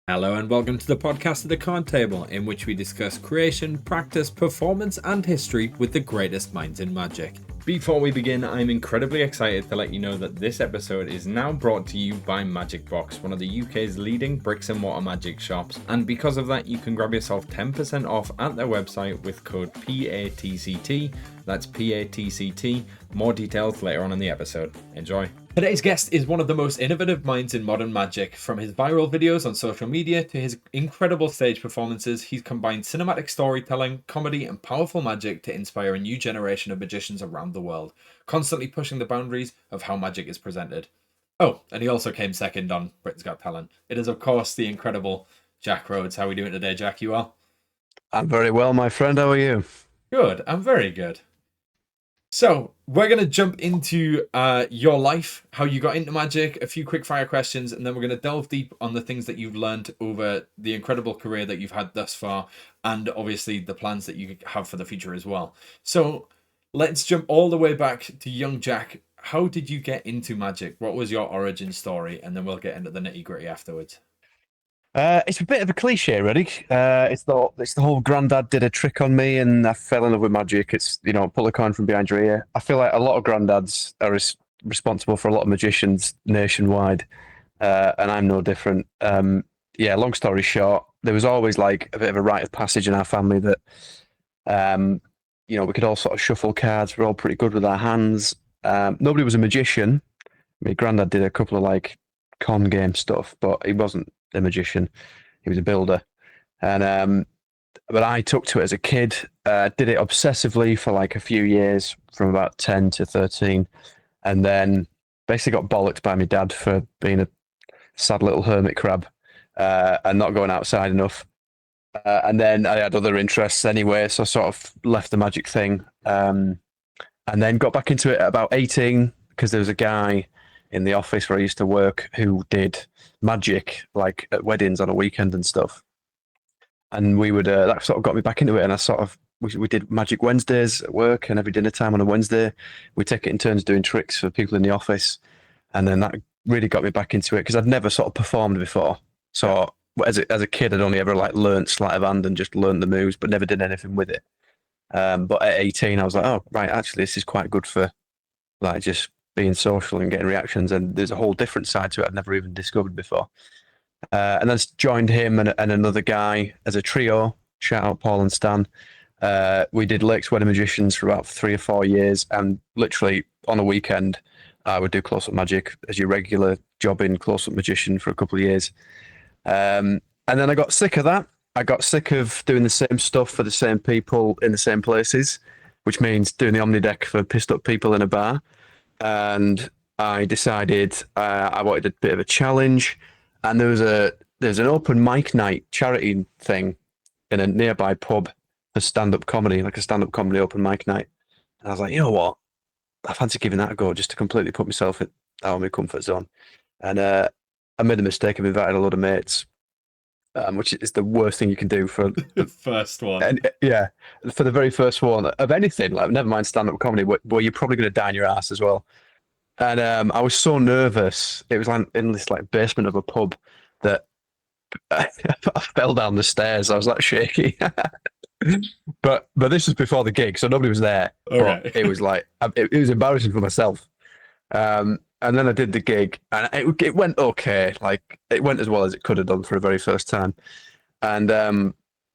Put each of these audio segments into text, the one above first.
Hello and welcome to the podcast of the Card Table, in which we discuss creation, practice, performance, and history with the greatest minds in Magic. Before we begin, I'm incredibly excited to let you know that this episode is now brought to you by MAGICBOX, one of the UK's leading bricks and mortar magic shops, and because of that you can grab yourself 10% off at their website with code PATCT, that's PATCT. More details later on in the episode. Enjoy. Today's guest is one of the most innovative minds in modern magic. From his viral videos on social media to his incredible stage performances, he's combined cinematic storytelling, comedy, and powerful magic to inspire a new generation of magicians around the world, constantly pushing the boundaries of how magic is presented. Oh, and he also came second on Britain's Got Talent. It is, of course, the incredible Jack Rhodes. How are we doing today, Jack? You well? I'm very well, my friend. How are you? Good. I'm very good. So, we're going to jump into your life, how you got into magic, a few quick fire questions, and then we're going to delve deep on the things that you've learned over the incredible career that you've had thus far, and obviously the plans that you have for the future as well. So, let's jump all the way back to young Jack. How did you get into magic? What was your origin story? And then we'll get into the nitty gritty afterwards. It's a bit of a cliche, really. It's the whole granddad did a trick on me and I fell in love with magic. It's pull a coin from behind your ear. I feel like a lot of granddads are responsible for a lot of magicians nationwide, and I'm no different. Yeah, long story short, there was always like a bit of a rite of passage in our family that we could all sort of shuffle cards. We're all pretty good with our hands. Nobody was a magician. My granddad did a couple of like con game stuff, but he wasn't a magician. He was a builder. And but I took to it as a kid, did it obsessively for like a few years from about 10 to 13, and then basically got bollocked by my dad for being a sad little hermit crab and not going outside enough. And then I had other interests anyway, so I sort of left the magic thing, and then got back into it at about 18 because there was a guy in the office where I used to work who did magic like at weddings on a weekend and stuff. And we would that sort of got me back into it. And I sort of we did Magic Wednesdays at work, and every dinner time on a Wednesday we take it in turns doing tricks for people in the office. And then that really got me back into it because I'd never sort of performed before. So as a kid, I'd only ever like learnt sleight of hand and just learnt the moves, but never did anything with it. But at 18, I was like, oh right, actually this is quite good for like just being social and getting reactions. And there's a whole different side to it I've never even discovered before. And then joined him and another guy as a trio. Shout out Paul and Stan. We did Lakes Wedding Magicians for about 3 or 4 years, and literally on a weekend, I would do close up magic as your regular job in close up magician for a couple of years. And then I got sick of that. I got sick of doing the same stuff for the same people in the same places, which means doing the Omni deck for pissed up people in a bar. And I decided I wanted a bit of a challenge. And there's an open mic night charity thing in a nearby pub for stand up comedy, like a stand up comedy open mic night. And I was like, you know what? I fancy giving that a go just to completely put myself out of my comfort zone. And I made the mistake of inviting a lot of mates, which is the worst thing you can do for First one. and yeah, for the very first one of anything. Like never mind stand up comedy, where you're probably going to die in your ass as well. And I was so nervous. It was like in this like basement of a pub that I fell down the stairs. I was like shaky. But this was before the gig, so nobody was there. But Okay. it was like it was embarrassing for myself. And then I did the gig, and it went okay. Like it went as well as it could have done for a very first time. And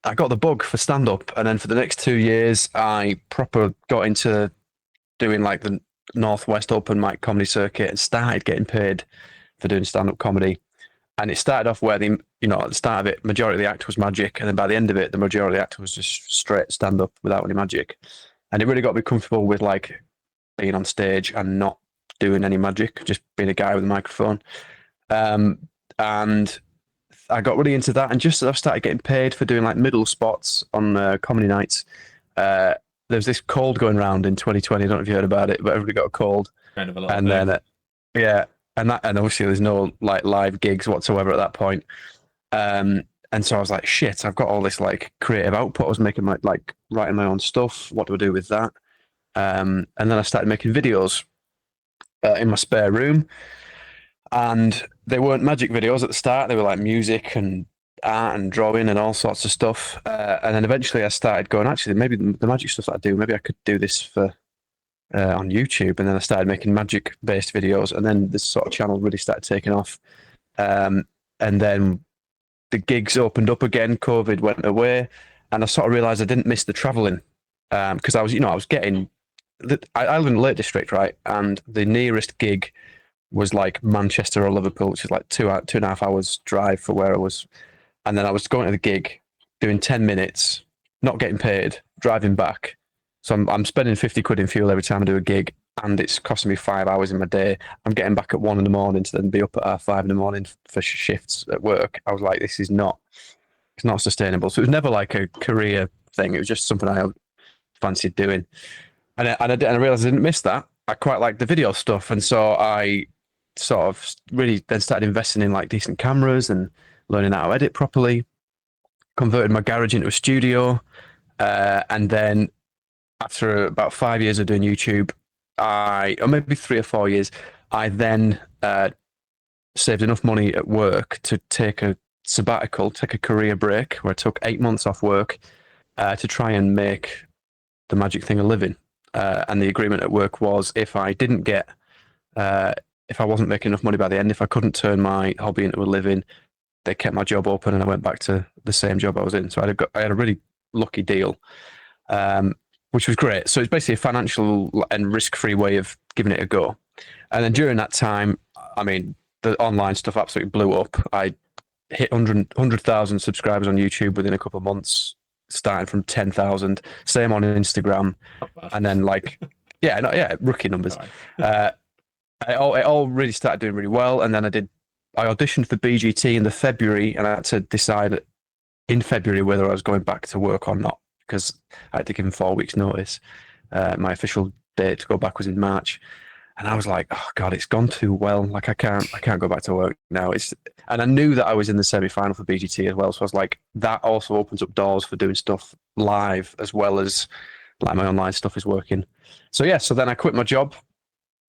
I got the bug for stand up, and then for the next 2 years, I proper got into doing like the Northwest Open Mic Comedy Circuit and started getting paid for doing stand up comedy. And it started off where at the start of it, majority of the act was magic, and then by the end of it, the majority of the act was just straight stand up without any magic. And it really got me comfortable with like being on stage and not doing any magic, just being a guy with a microphone. And I got really into that, and just as I've started getting paid for doing like middle spots on comedy nights, there was this cold going around in 2020. I don't know if you heard about it, but everybody got a cold. Kind of a little And thing. then, yeah, and obviously there's no like live gigs whatsoever at that point. And so I was like, shit, I've got all this like creative output. I was making like writing my own stuff. What do I do with that? And then I started making videos in my spare room, and they weren't magic videos at the start. They were like music and art and drawing and all sorts of stuff. And then eventually I started going, actually, maybe the magic stuff that I do, maybe I could do this for on YouTube. And then I started making magic based videos. And then this sort of channel really started taking off. Um, and then the gigs opened up again, COVID went away. And I sort of realized I didn't miss the traveling because I was, I was getting, I live in the Lake District, right? And the nearest gig was like Manchester or Liverpool, which is like 2.5 hours drive for where I was. And then I was going to the gig, doing 10 minutes, not getting paid, driving back. So I'm spending 50 quid in fuel every time I do a gig, and it's costing me 5 hours in my day. I'm getting back at 1 in the morning to then be up at 5 in the morning for shifts at work. I was like, this is not, it's not sustainable. So it was never like a career thing. It was just something I fancied doing. And I realized I didn't miss that. I quite liked the video stuff. And so I sort of really then started investing in like decent cameras and learning how to edit properly, converted my garage into a studio. And then after about 5 years of doing YouTube, or maybe 3 or 4 years, I then saved enough money at work to take a sabbatical, take a career break where I took 8 months off work to try and make the magic thing a living. And the agreement at work was if I didn't get, if I wasn't making enough money by the end, if I couldn't turn my hobby into a living, they kept my job open and I went back to the same job I was in. So I had a really lucky deal, which was great. So it's basically a financial and risk-free way of giving it a go. And then during that time, I mean, the online stuff absolutely blew up. I hit 100,000 subscribers on YouTube within a couple of months, starting from 10,000. Same on Instagram. And then like, rookie numbers. It all really started doing really well. And then I auditioned for BGT in the February, and I had to decide in February whether I was going back to work or not because I had to give him 4 weeks' notice. My official date to go back was in March, and I was like, "Oh God, it's gone too well. Like I can't go back to work now." And I knew that I was in the semi-final for BGT as well, so I was like, that also opens up doors for doing stuff live as well as like my online stuff is working. So yeah, so then I quit my job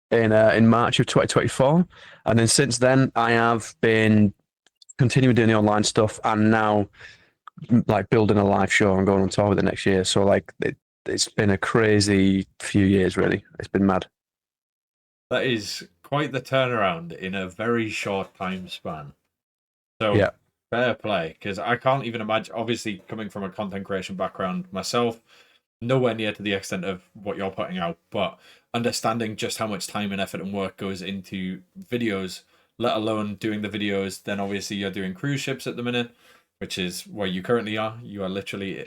in March of 2024, and then since then I have been continuing doing the online stuff and now like building a live show and going on tour with it next year. So like it's been a crazy few years, really. It's been mad. That is quite the turnaround in a very short time span. So Yeah. fair play, because I can't even imagine. Obviously, coming from a content creation background myself, nowhere near to the extent of what you're putting out, but understanding just how much time and effort and work goes into videos, let alone doing the videos. Then obviously you're doing cruise ships at the minute, which is where you currently are. You are literally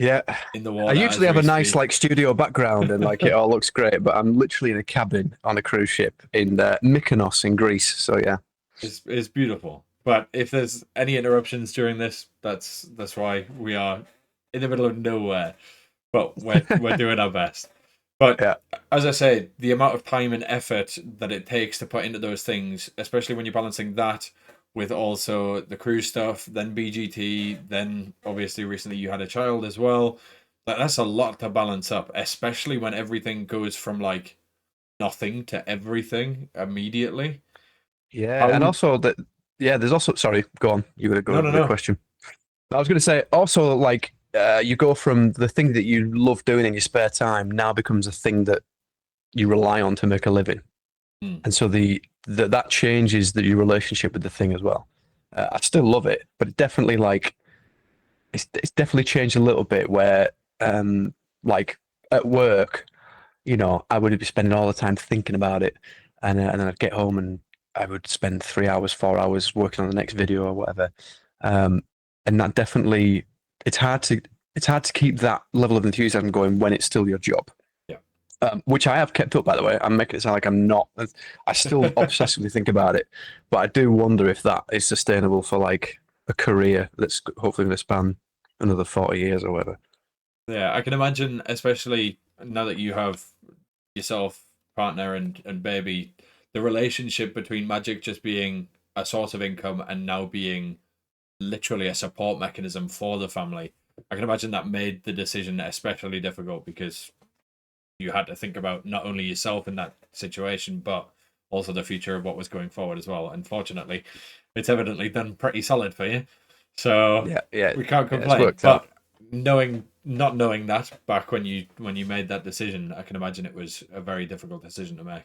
in the water. I usually have a nice like studio background and like it all looks great, but I'm literally in a cabin on a cruise ship in Mykonos in Greece. So yeah, it's beautiful. But if there's any interruptions during this, that's why we are in the middle of nowhere. But we're doing our best. But yeah, as I say, the amount of time and effort that it takes to put into those things, especially when you're balancing that with also the cruise stuff, then BGT, then obviously recently you had a child as well. That's a lot to balance up, especially when everything goes from like nothing to everything immediately. yeah, How and would also that there's also sorry, go on. You were going to go with the no. question. I was going to say also like you go from the thing that you love doing in your spare time now becomes a thing that you rely on to make a living. And so that changes your relationship with the thing as well. I still love it, but it definitely like it's definitely changed a little bit. Where like at work, I would be spending all the time thinking about it, and then I'd get home and I would spend 3 hours, 4 hours working on the next video or whatever. And that definitely it's hard to keep that level of enthusiasm going when it's still your job. Which I have kept up, by the way. I'm making it sound like I'm not. I still obsessively think about it, but I do wonder if that is sustainable for like a career that's hopefully going to span another 40 years or whatever. Yeah, I can imagine, especially now that you have yourself, partner, and baby, the relationship between magic just being a source of income and now being literally a support mechanism for the family. I can imagine that made the decision especially difficult because you had to think about not only yourself in that situation, but also the future of what was going forward as well. Unfortunately, it's evidently done pretty solid for you. So Yeah, yeah, we can't yeah. It's complain. worked out. But not knowing that back when you made that decision, I can imagine it was a very difficult decision to make.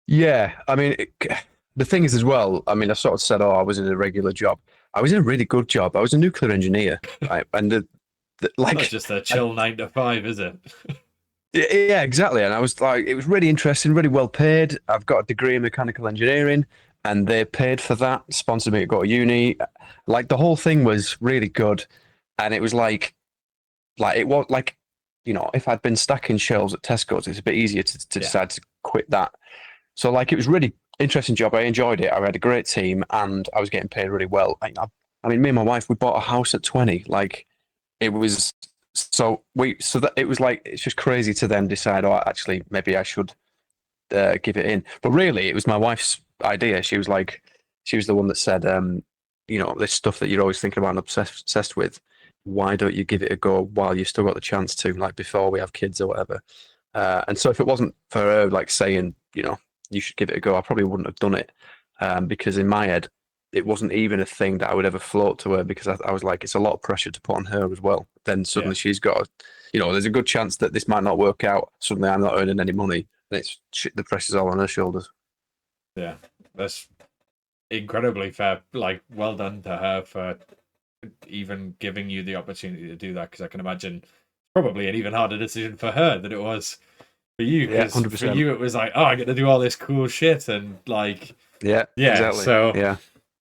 Yeah, I mean, the thing is as well. I mean, I sort of said, "Oh, I was in a regular job. I was in a really good job. I was a nuclear engineer, right?" And Not like, just a I, chill 9 to 5, is it? yeah, exactly. And I was like, it was really interesting, really well paid. I've got a degree in mechanical engineering, and they paid for that, sponsored me to go to uni. Like the whole thing was really good, and it was like it was like, if I'd been stacking shelves at Tesco's, it's a bit easier to Yeah, decide to quit that. So like it was really interesting job. I enjoyed it. I had a great team, and I was getting paid really well. I mean, me and my wife, we bought a house at 20. Like it was so that it was like it's just crazy to then decide, oh, actually maybe I should give it in. But really, it was my wife's idea. She was the one that said, this stuff that you're always thinking about and obsessed with. Why don't you give it a go while you've still got the chance to, like before we have kids or whatever? And so if it wasn't for her, like saying, you should give it a go, I probably wouldn't have done it. Because in my head, it wasn't even a thing that I would ever float to her because I was like, it's a lot of pressure to put on her as well. Then yeah, suddenly she's got, there's a good chance that this might not work out. Suddenly I'm not earning any money. And the pressure's all on her shoulders. yeah. That's incredibly fair. Like, well done to her for even giving you the opportunity to do that. Because I can imagine probably an even harder decision for her than it was for you. Yeah, Because for 100%. you, it was like, oh, I get to do all this cool shit, and like, Yeah, yeah. exactly. So Yeah.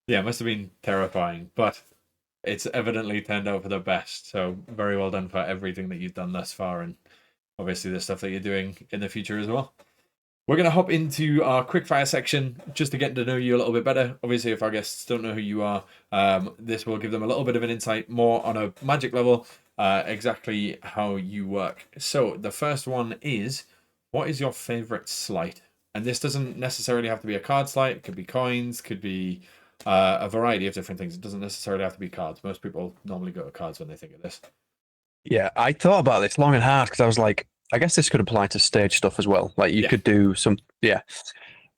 yeah, it must have been terrifying, but it's evidently turned out for the best. So very well done for everything that you've done thus far, and obviously the stuff that you're doing in the future as well. We're going to hop into our quickfire section just to get to know you a little bit better. Obviously, if our guests don't know who you are, this will give them a little bit of an insight more on a magic level, exactly how you work. So, the first one is, what is your favorite sleight? And this doesn't necessarily have to be a card sleight, it could be coins, could be a variety of different things. It doesn't necessarily have to be cards. Most people normally go to cards when they think of this. Yeah, I thought about this long and hard because I was like, I guess this could apply to stage stuff as well. Like you Yeah, could do some, yeah.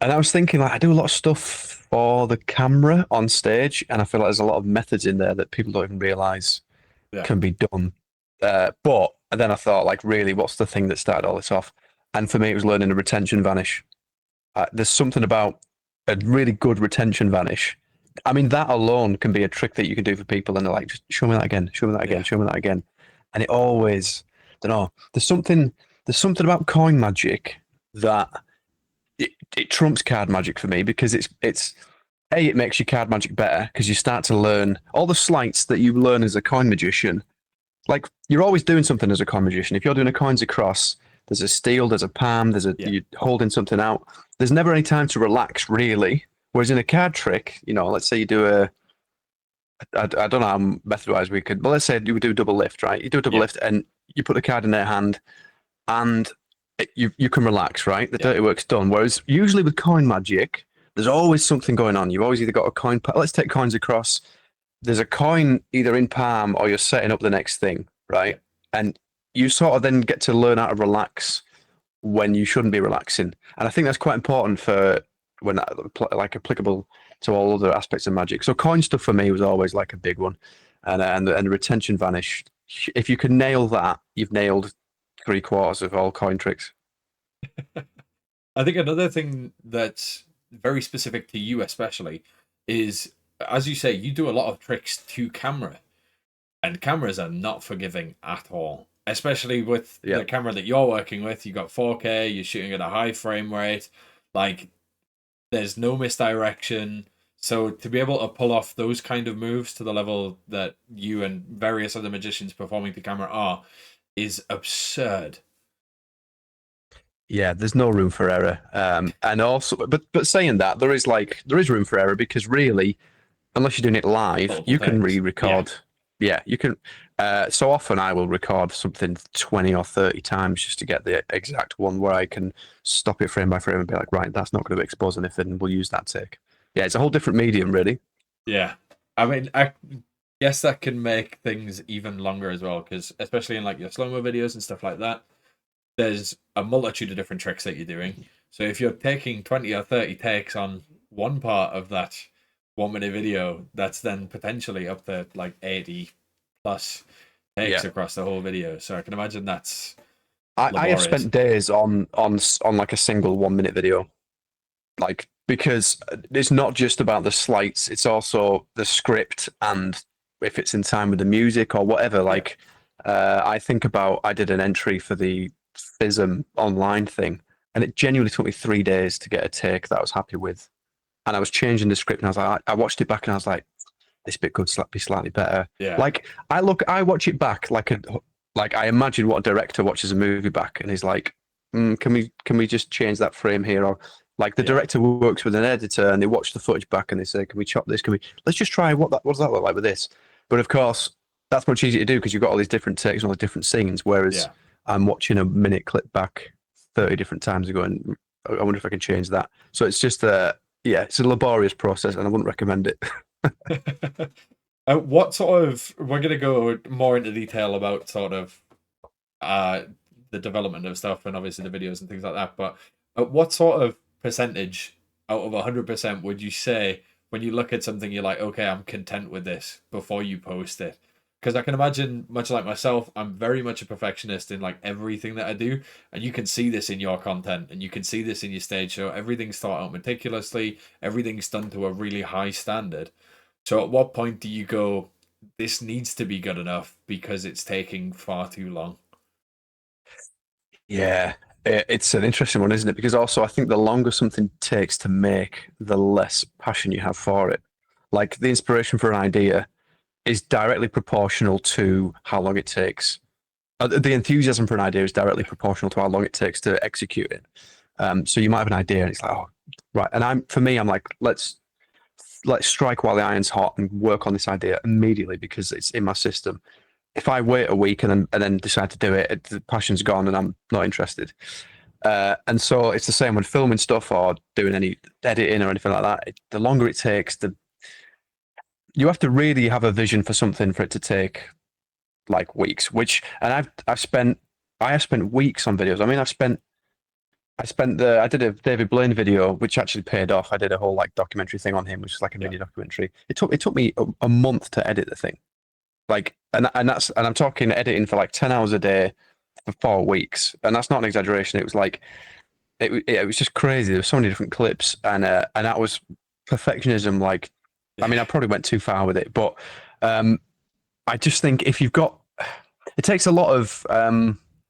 And I was thinking, like, I do a lot of stuff for the camera on stage, and I feel like there's a lot of methods in there that people don't even realize yeah, can be done. But and then I thought, like, really, what's the thing that started all this off? And for me, it was learning a retention vanish. There's something about a really good retention vanish. I mean, that alone can be a trick that you can do for people, and they're like, just show me that again, show me that again, yeah, show me that again. And it always, I don't know, there's something about coin magic that it trumps card magic for me because it makes your card magic better because you start to learn all the sleights that you learn as a coin magician. Like you're always doing something as a coin magician. If you're doing a coins across, there's a steal, there's a palm, yeah, you're holding something out. There's never any time to relax really. Whereas in a card trick, let's say you do I don't know how method wise we could, but let's say you do a double lift, right? You do a double yeah, lift and you put the card in their hand and you can relax, right? The yeah, dirty work's done. Whereas usually with coin magic, there's always something going on. You've always either got a coin. Let's take coins across. There's a coin either in palm or you're setting up the next thing, yeah. right? And you sort of then get to learn how to relax when you shouldn't be relaxing. And I think that's quite important for when like applicable to all other aspects of magic. So coin stuff for me was always like a big one, and the retention vanish. If you can nail that, you've nailed three-quarters of all coin tricks. I think another thing that's very specific to you, especially, is as you say, you do a lot of tricks to camera, and cameras are not forgiving at all. Especially with Yeah. the camera that you're working with, you got 4K, you're shooting at a high frame rate, like there's no misdirection. So to be able to pull off those kind of moves to the level that you and various other magicians performing to camera are is absurd. Yeah, there's no room for error. And also, but saying that, there is room for error because really, unless you're doing it live, Multiple you can takes. Yeah. re-record. Yeah, you can. So often I will record something 20 or 30 times just to get the exact one where I can stop it frame by frame and be like, right, that's not going to expose anything. We'll use that take. Yeah, it's a whole different medium, really. Yeah. I mean, I guess that can make things even longer as well, because especially in like your slow mo videos and stuff like that, there's a multitude of different tricks that you're doing. So if you're taking 20 or 30 takes on one part of that 1 minute video that's then potentially up to like 80 plus takes Yeah. across the whole video. So I can imagine that's I have laborious. spent days on like a single 1 minute video, like, because it's not just about the slights, it's also the script and if it's in time with the music or whatever. Like, I did an entry for the FISM online thing, and it genuinely took me 3 days to get a take that I was happy with. And I was changing the script, and I was like, I watched it back, and I was like, this bit could be slightly better. Yeah. Like, I watch it back like I imagine what a director watches a movie back, and he's like, can we just change that frame here? Or like the director works with an editor, and they watch the footage back, and they say, can we chop this? Let's just try what does that look like with this? But of course, that's much easier to do because you've got all these different takes and all the different scenes. Whereas I'm watching a minute clip back 30 different times ago, and I wonder if I can change that. So it's just it's a laborious process, and I wouldn't recommend it. What sort of, we're going to go more into detail about sort of the development of stuff and obviously the videos and things like that, but what sort of percentage out of 100% would you say when you look at something you're like, okay, I'm content with this before you post it? Because I can imagine, much like myself, I'm very much a perfectionist in like everything that I do, and you can see this in your content, and you can see this in your stage show. Everything's thought out meticulously, everything's done to a really high standard. So at what point do you go, this needs to be good enough because it's taking far too long? Yeah, it's an interesting one, isn't it? Because also, I think the longer something takes to make, the less passion you have for it. Like the inspiration for an idea is directly proportional to how long it takes. The enthusiasm for an idea is directly proportional to how long it takes to execute it. So you might have an idea, and it's like, oh, right. And I'm like, let's strike while the iron's hot and work on this idea immediately because it's in my system. If I wait a week and then decide to do it, the passion's gone and I'm not interested. And so it's the same when filming stuff or doing any editing or anything like that. The longer it takes, you have to really have a vision for something for it to take like weeks. And I have spent weeks on videos. I mean, I did a David Blaine video, which actually paid off. I did a whole like documentary thing on him, which is like a mini documentary. It took me a month to edit the thing. Like, and I'm talking editing for like 10 hours a day for 4 weeks, and that's not an exaggeration. It was like, it was just crazy. There were so many different clips, and that was perfectionism. Like, I mean, I probably went too far with it, but I just think if you've got, it takes a lot of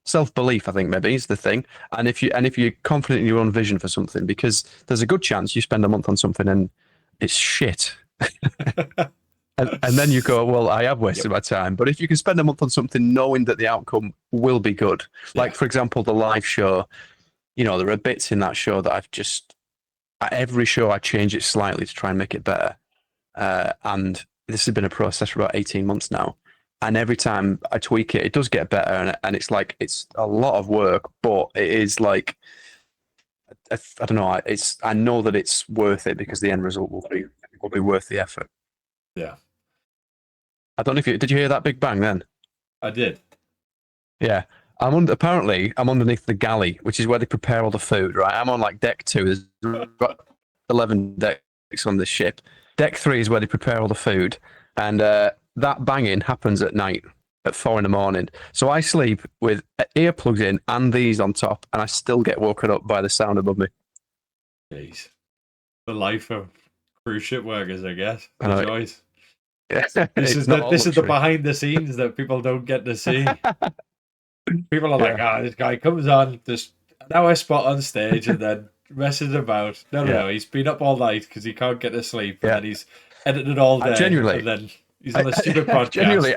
self-belief, I think maybe is the thing, and if you're confident in your own vision for something, because there's a good chance you spend a month on something and it's shit. And then you go, well, I have wasted my time. But if you can spend a month on something knowing that the outcome will be good, like, for example, the live show, there are bits in that show that at every show, I change it slightly to try and make it better. And this has been a process for about 18 months now. And every time I tweak it, it does get better. And it's like, it's a lot of work, but it is like, I don't know, I know that it's worth it because the end result will be worth the effort. Yeah. I don't know if did you hear that big bang then? I did. Yeah. Apparently I'm underneath the galley, which is where they prepare all the food, right? I'm on like deck 2. There's 11 decks on this ship. Deck 3 is where they prepare all the food. And that banging happens at night at 4 a.m. So I sleep with earplugs in and these on top, and I still get woken up by the sound above me. Jeez. The life of cruise ship workers, I guess. The joys. This is the behind the scenes that people don't get to see. People are like, this guy comes on just an hour spot on stage and then messes about. No, he's been up all night because he can't get to sleep, and then he's edited all day. And then he's on a stupid podcast. Genuinely,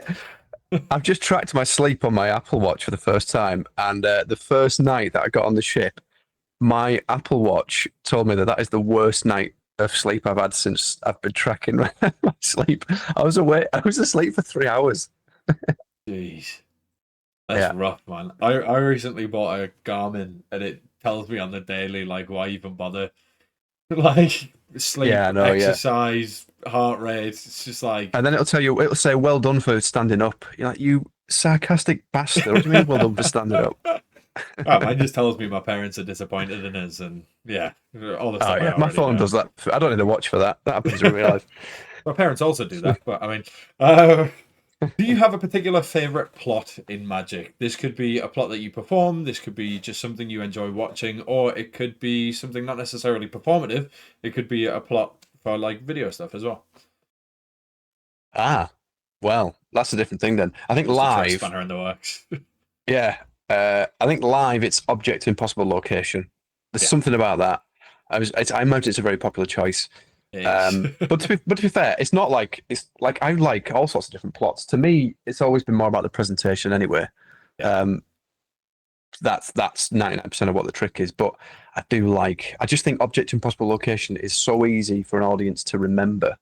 I've just tracked my sleep on my Apple Watch for the first time, and the first night that I got on the ship, my Apple Watch told me that is the worst night of sleep I've had since I've been tracking my sleep. I was asleep for 3 hours. Jeez. That's rough, man. I recently bought a Garmin, and it tells me on the daily, like, why even bother? Like, sleep, exercise, heart rate. It's just like... And then it'll say, well done for standing up. You're like, you sarcastic bastard. What do you mean, well done for standing up? Oh, mine just tells me my parents are disappointed in us, and yeah, all the Oh stuff I yeah, my already phone know. does that. I don't need to watch for that. That happens in real life. My parents also do that, but I mean, uh, do you have a particular favorite plot in Magic? This could be a plot that you perform, this could be just something you enjoy watching, or it could be something not necessarily performative. It could be a plot for like video stuff as well. Ah, well, that's a different thing then. I think Just to throw a live, spanner in the works. yeah. I think live, it's object impossible location. There's Yeah, something about that. I imagine it's a very popular choice. it is. But to be fair, it's like I like all sorts of different plots. To me, it's always been more about the presentation anyway. Yeah, Um, that's 99% of what the trick is. But I just think object impossible location is so easy for an audience to remember.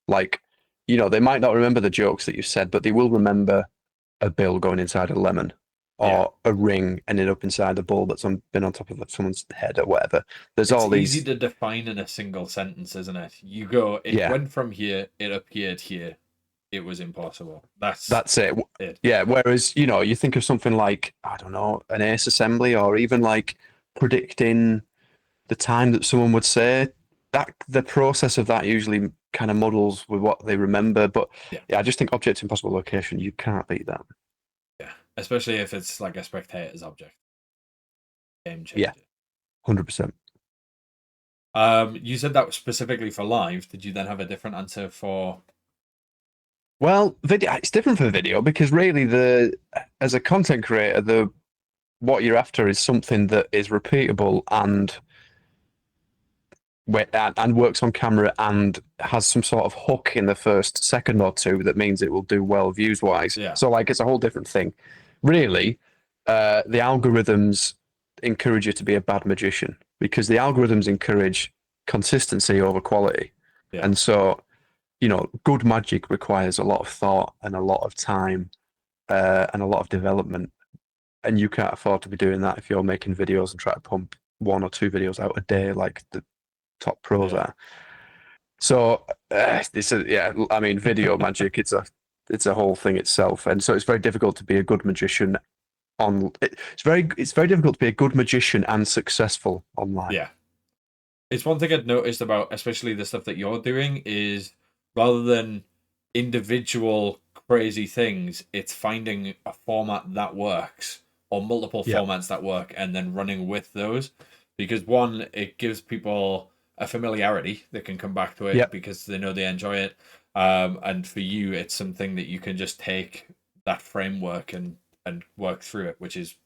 Like, they might not remember the jokes that you said, but they will remember a bill going inside a lemon yeah. or a ring ended up inside a ball that's been on top of someone's head or whatever. There's It's all easy these, to define in a single sentence, isn't it? You go, it yeah, went from here, it appeared here, it was impossible. That's that's it. it. Yeah. Whereas, you think of something like, I don't know, an ace assembly or even like predicting the time that someone would say that the process of that usually kind of muddles with what they remember. But Yeah, yeah, I just think object impossible location, you can't beat that. yeah. Especially if it's like a spectator's object. Game Yeah, changer. 100%. You said that was specifically for live. Did you then have a different answer for? Well, video it's different for video because really the as a content creator, the what you're after is something that is repeatable and works on camera and has some sort of hook in the first second or two that means it will do well views wise. Yeah, So like it's a whole different thing. Really, the algorithms encourage you to be a bad magician because the algorithms encourage consistency over quality. yeah, And so, good magic requires a lot of thought and a lot of time and a lot of development. And you can't afford to be doing that if you're making videos and try to pump one or two videos out a day like the top pros yeah. are. So yeah, I mean, video magic, it's a whole thing itself, and so it's very difficult to be a good magician it's very difficult to be a good magician and successful online. Yeah. It's one thing I'd noticed about, especially the stuff that you're doing, is rather than individual crazy things, it's finding a format that works or multiple Yeah, formats that work and then running with those. Because one, it gives people a familiarity that can come back to yeah, it because they know they enjoy it. And for you, it's something that you can just take that framework and work through it, which is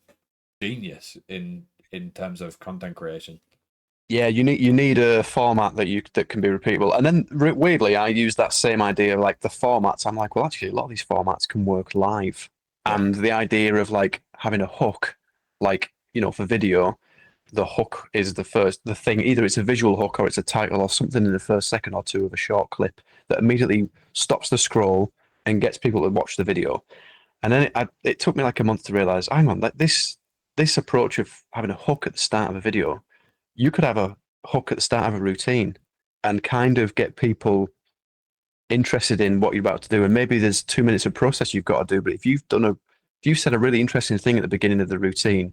genius in terms of content creation. yeah. You need a format that can be repeatable, and then weirdly, I use that same idea like the formats. I'm like, well, actually, a lot of these formats can work live, Yeah, and the idea of like having a hook, like for video, the hook is the thing. Either it's a visual hook or it's a title or something in the first second or two of a short clip that immediately stops the scroll and gets people to watch the video. And then it took me like a month to realize, hang on, that this approach of having a hook at the start of a video, you could have a hook at the start of a routine and kind of get people interested in what you're about to do. And maybe there's 2 minutes of process you've got to do, but if you've said a really interesting thing at the beginning of the routine,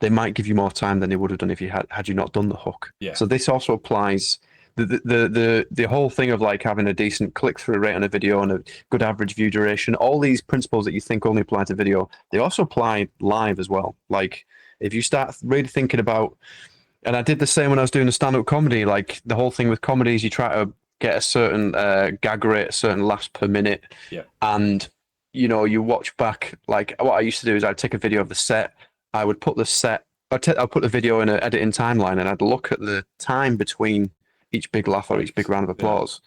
they might give you more time than they would have done if you had you not done the hook. yeah. So this also applies the whole thing of like having a decent click through rate on a video and a good average view duration. All these principles that you think only apply to video, they also apply live as well. Like if you start really thinking about, and I did the same when I was doing the stand-up comedy. Like the whole thing with comedy is you try to get a certain gag rate, a certain laughs per minute, Yeah. and you watch back. Like what I used to do is I'd take a video of the set. I would put the set. I'd put the video in an editing timeline, and I'd look at the time between each big laugh or each big Breaks. round of Yeah. applause.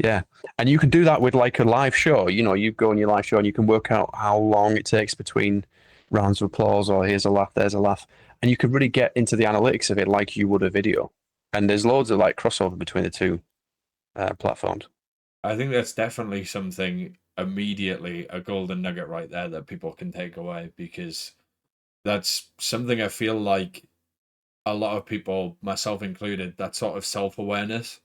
Yeah, and you can do that with like a live show. You go on your live show and you can work out how long it takes between rounds of applause, or here's a laugh, there's a laugh, and you can really get into the analytics of it like you would a video. And there's loads of like crossover between the two platforms. I think that's definitely something immediately a golden nugget right there that people can take away because that's something I feel like a lot of people, myself included, that sort of self awareness.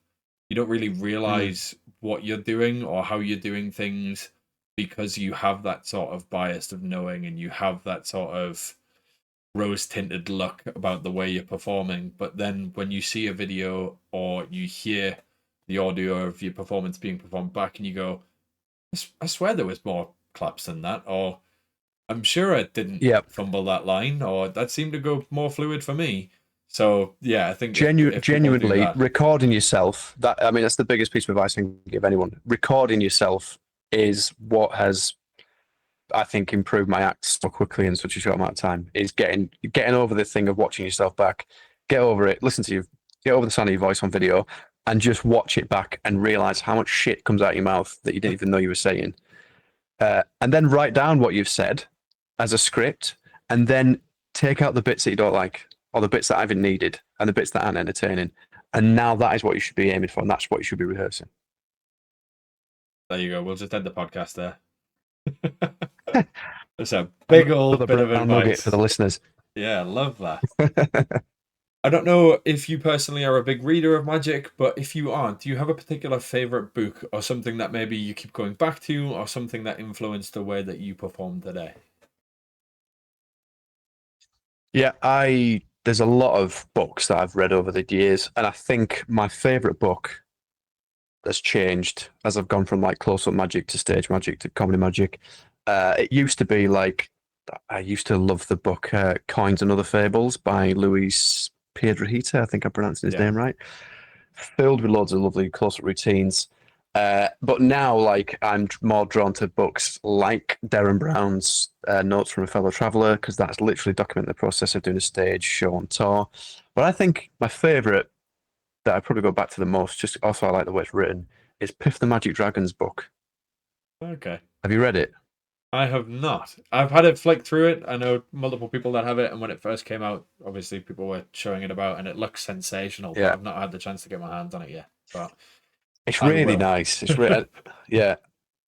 You don't really Mm. realize what you're doing or how you're doing things because you have that sort of bias of knowing and you have that sort of rose-tinted look about the way you're performing. But then when you see a video or you hear the audio of your performance being performed back, and you go, I swear there was more claps than that, or I'm sure I didn't Yeah. fumble that line, or that seemed to go more fluid for me. So yeah, I think if people do Genuinely that, recording yourself, that's the biggest piece of advice I can give anyone. Recording yourself is what has, I think, improved my act so quickly in such a short amount of time. Is getting over the thing of watching yourself back. Get over it. Listen to you. Get over the sound of your voice on video, and just watch it back and realize how much shit comes out of your mouth that you didn't even know you were saying. And then write down what you've said as a script, and then take out the bits that you don't like, or the bits that haven't needed, and the bits that aren't entertaining. And now that is what you should be aiming for, and that's what you should be rehearsing. there you go. We'll just end the podcast there. It's a big old bit of brown nugget advice for the listeners. Yeah, I love that. I don't know if you personally are a big reader of Magic, but if you aren't, do you have a particular favorite book or something that maybe you keep going back to, or something that influenced the way that you perform today? Yeah, there's a lot of books that I've read over the years, and I think my favorite book has changed as I've gone from like close-up magic to stage magic to comedy magic. It used to be like I used to love the book Coins and Other Fables by Luis Piedrahita. I think I'm pronouncing his name right. Filled with loads of lovely close-up routines. But now, like, I'm more drawn to books like Darren Brown's Notes from a Fellow Traveller, because that's literally documenting the process of doing a stage show on tour. But I think my favourite that I probably go back to the most, just also I like the way it's written, is Piff the Magic Dragon's book. Okay. Have you read it? I have not. I've had it flick through it. I know multiple people that have it, and when it first came out, obviously people were showing it about, and it looks sensational. But Yeah. I've not had the chance to get my hands on it yet. But It's I really will. nice. It's really, yeah.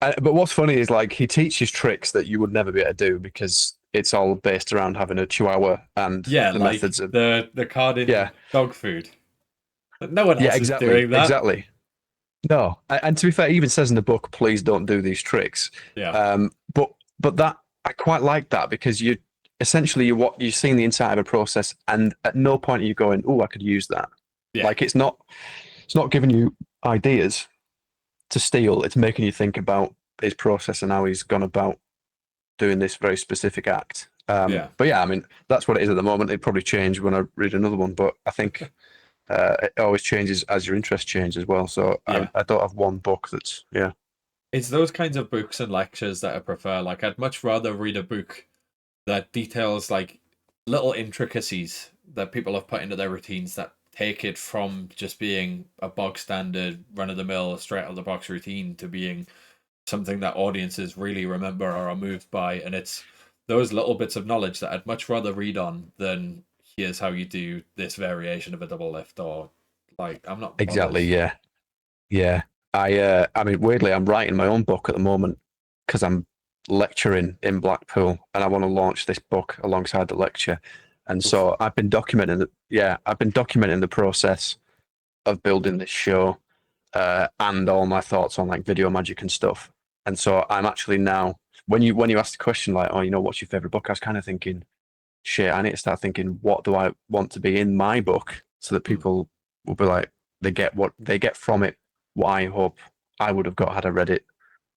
But what's funny is like he teaches tricks that you would never be able to do because it's all based around having a chihuahua and Yeah, the like methods of the card in dog food. No one yeah, else is doing that. exactly. No, and to be fair, he even says in the book, please don't do these tricks. Yeah. But that I quite like that because you essentially you're seeing the inside of a process, and at no point are you going, oh, I could use that. Yeah. Like it's not giving you ideas to steal. It's making you think about his process and how he's gone about doing this very specific act. But yeah, I mean that's what it is at the moment. It probably change when I read another one, but I think. It always changes as your interests change as well. So I don't have one book that's It's those kinds of books and lectures that I prefer. Like I'd much rather read a book that details like little intricacies that people have put into their routines that take it from just being a bog standard run of the mill straight out of the box routine to being something that audiences really remember or are moved by. And it's those little bits of knowledge that I'd much rather read on than here's how you do this variation of a double lift, or like I'm not exactly bothered. yeah. I mean weirdly, I'm writing my own book at the moment because I'm lecturing in Blackpool and I want to launch this book alongside the lecture. And so I've been documenting the process of building this show and all my thoughts on like video magic and stuff. And so I'm actually now when you ask the question like, oh, what's your favorite book? I was kind of thinking, shit, I need to start thinking, what do I want to be in my book so that people will be like, they get what they get from it, what I hope I would have got had I read it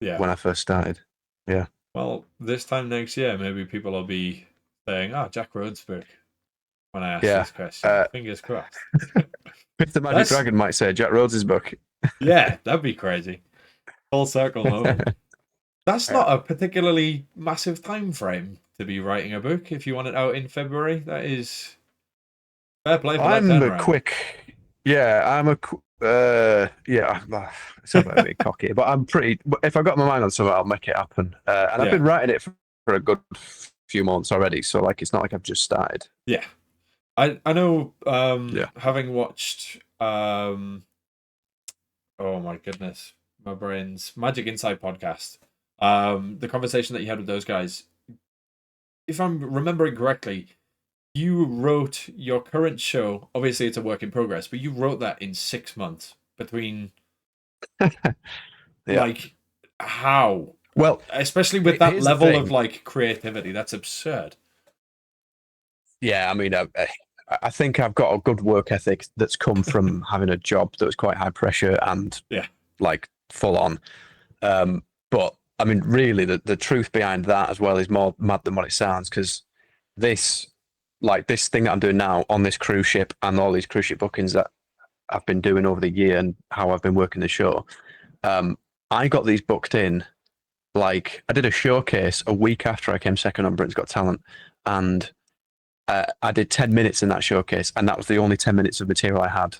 when I first started. Yeah. Well, this time next year, maybe people will be saying, "Oh, Jack Rhodes' book." When I ask this question, fingers crossed. If the Magic Dragon might say Jack Rhodes' book. Yeah, that'd be crazy. Full circle moment. That's not a particularly massive time frame to be writing a book. If you want it out in February, that is fair play for that turnaround. It's not a bit cocky, but I'm pretty. If I got my mind on something, I'll make it happen. And I've been writing it for a good few months already, so like it's not like I've just started. Yeah, I know. Having watched, oh my goodness, my brain's Magic Inside podcast. The conversation that you had with those guys, if I'm remembering correctly, you wrote your current show. Obviously, it's a work in progress, but you wrote that in 6 months between. Like, how? Well, especially with that level of like creativity, that's absurd. yeah, I mean, I think I've got a good work ethic that's come from having a job that was quite high pressure and Yeah. like full on. But I mean, really, the truth behind that as well is more mad than what it sounds. Because this, like this thing that I'm doing now on this cruise ship and all these cruise ship bookings that I've been doing over the year and how I've been working the show, I got these booked in. Like I did a showcase a week after I came second on Britain's Got Talent, and I did 10 minutes in that showcase, and that was the only 10 minutes of material I had.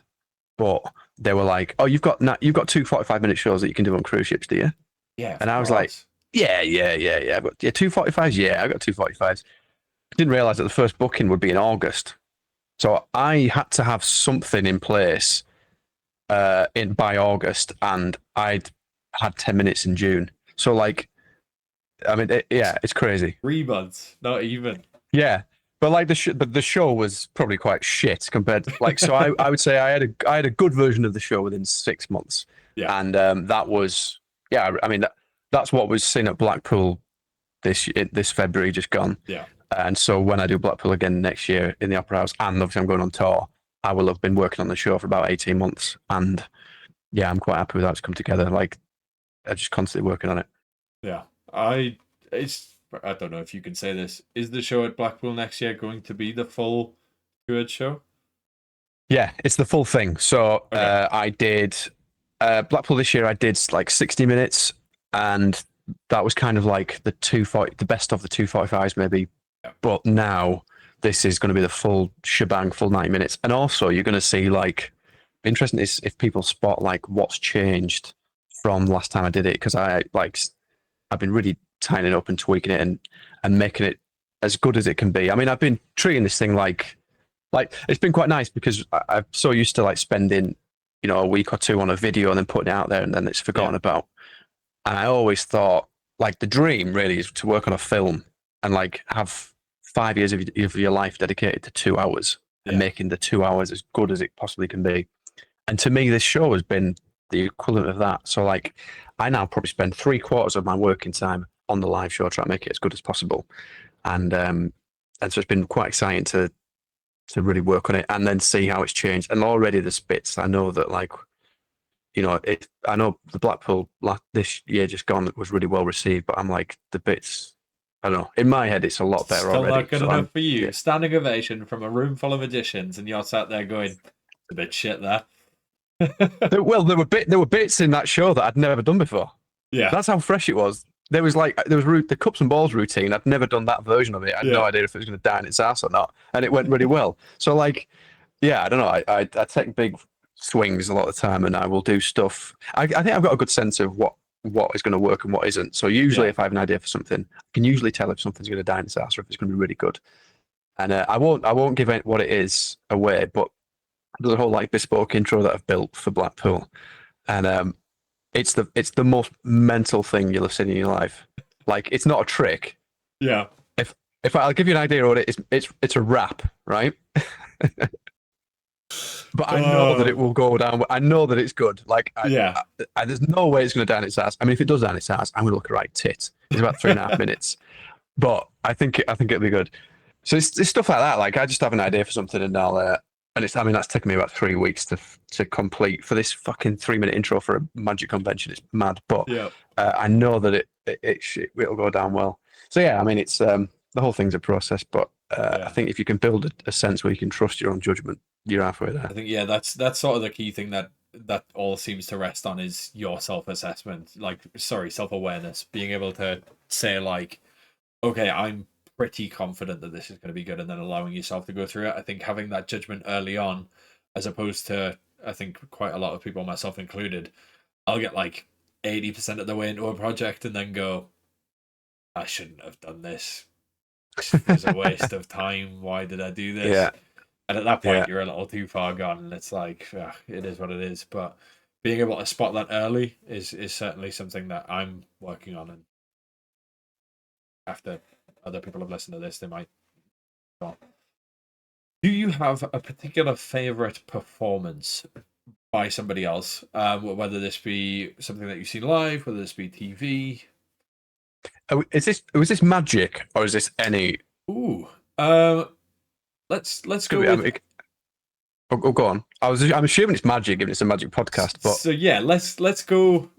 But they were like, "Oh, you've got two 45-minute shows that you can do on cruise ships, do you?" Yeah, And of I was like, course. yeah. I've got 245s. Yeah, I got 245s. I didn't realize that the first booking would be in August, so I had to have something in place in by August, and I'd had 10 minutes in June. So like, I mean, yeah, it's crazy. 3 months, not even. Yeah, but like but the show was probably quite shit compared. Like, so I would say I had a good version of the show within 6 months, Yeah. and that was yeah. I mean that's what was seen at Blackpool this February just gone. Yeah. And so when I do Blackpool again next year in the Opera House, and obviously I'm going on tour, I will have been working on the show for about 18 months, and yeah, I'm quite happy with that to come together. Like I'm just constantly working on it. Yeah. I don't know if you can say this. Is the show at Blackpool next year going to be the full toured show? Yeah, it's the full thing. So Okay. I did Blackpool this year. I did like 60 minutes, and that was kind of like the 240, the best of the 245s maybe. Yeah. But now this is going to be the full shebang, full 90 minutes, and also you're going to see like interesting is if people spot like what's changed from last time I did it because I've been really tightening up and tweaking it and making it as good as it can be. I mean, I've been treating this thing like it's been quite nice because I'm so used to like spending, a week or two on a video and then putting it out there and then it's forgotten about. And I always thought like the dream really is to work on a film and like have 5 years of your life dedicated to 2 hours and making the 2 hours as good as it possibly can be. And to me, this show has been the equivalent of that. So like I now probably spend 3/4 of my working time on the live show trying to make it as good as possible. And so it's been quite exciting to really work on it and then see how it's changed. And already the bits I know that like, I know the Blackpool this year just gone was really well received, but I'm like the bits, I don't know. In my head, it's a lot better Still already. not good enough for you. Yeah. Standing ovation from a room full of magicians, and you're sat there going, "It's a bit shit there." there were bits in that show that I'd never done before. Yeah, that's how fresh it was. There was the cups and balls routine. I'd never done that version of it. I had no idea if it was going to die in its ass or not, and it went really well. So like, yeah, I don't know. I take big swings a lot of the time, and I will do stuff. I think I've got a good sense of what is going to work and what isn't. So usually, if I have an idea for something, I can usually tell if something's going to die in its ass or if it's going to be really good. And I won't give what it is away, but there's a whole like bespoke intro that I've built for Blackpool, and it's the most mental thing you'll have seen in your life. Like it's not a trick. Yeah. If I'll give you an idea of what it is, it's a rap, right? But I know that it will go down. I know that it's good. Like, there's no way it's going to die in its ass. I mean, if it does die in its ass, I'm going to look a right tit. It's about 3.5 minutes, but I think it'll be good. So it's stuff like that. Like, I just have an idea for something, and that's taken me about 3 weeks to complete for this fucking 3-minute intro for a magic convention. It's mad, but I know that it'll go down well. So yeah, I mean, it's the whole thing's a process, but I think if you can build a sense where you can trust your own judgment, you're halfway there. I think that's sort of the key thing that all seems to rest on is your self-assessment, self-awareness, being able to say like, okay, I'm pretty confident that this is going to be good, and then allowing yourself to go through it. I think having that judgment early on, as opposed to, I think quite a lot of people, myself included, I'll get like 80% of the way into a project and then go, I shouldn't have done this. It was a waste of time. Why did I do this? Yeah. And at that point, you're a little too far gone, and it's like, it is what it is. But being able to spot that early is certainly something that I'm working on. And after other people have listened to this, they might. Do you have a particular favorite performance by somebody else? Whether this be something that you've seen live, whether this be TV. Was this magic or is this any? Ooh. let's Could go be. I with. mean, go on. I'm assuming it's magic, given it's a magic podcast. But So yeah, let's go.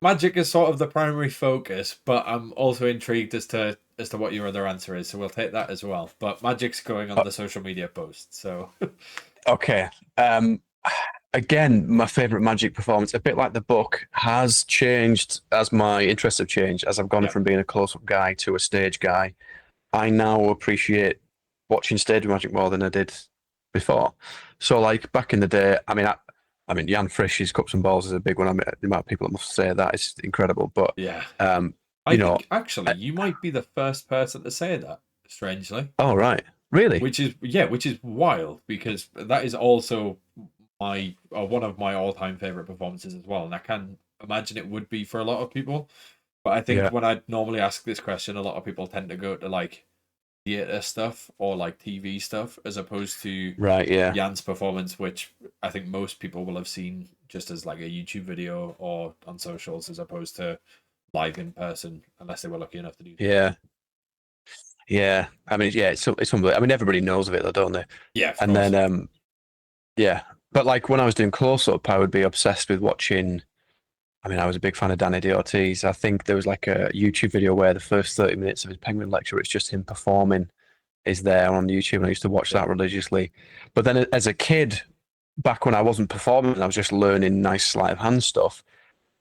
Magic is sort of the primary focus, but I'm also intrigued as to what your other answer is. So we'll take that as well. But Magic's going on the social media post. So okay. Again, my favorite magic performance, a bit like the book, has changed as my interests have changed. As I've gone yep. from being a close-up guy to a stage guy, I now appreciate watching stage magic more than I did before. So, like back in the day, I mean, Jan Frisch's Cups and Balls is a big one. I mean, the amount of people that must say that is incredible. But, Yeah. I you know, think actually you might be the first person to say that, strangely. oh right, really? Which is wild because that is also my one of my all-time favorite performances as well, and I can imagine it would be for a lot of people. But I think Yeah, when I normally ask this question, a lot of people tend to go to like theater stuff or like TV stuff as opposed to right, yeah, Jan's performance, which I think most people will have seen just as like a YouTube video or on socials as opposed to live in person, unless they were lucky enough to do so. yeah, yeah. I mean, yeah, it's unbelievable. I mean, everybody knows of it, though, don't they? Yeah, of And course. then, yeah, but like when I was doing close-up, I would be obsessed with watching. I mean, I was a big fan of Danny Ortiz. I think there was like a YouTube video where the first 30 minutes of his penguin lecture, it's just him performing, is there on YouTube. And I used to watch Yeah. that religiously. But then as a kid, back when I wasn't performing, I was just learning nice sleight of hand stuff.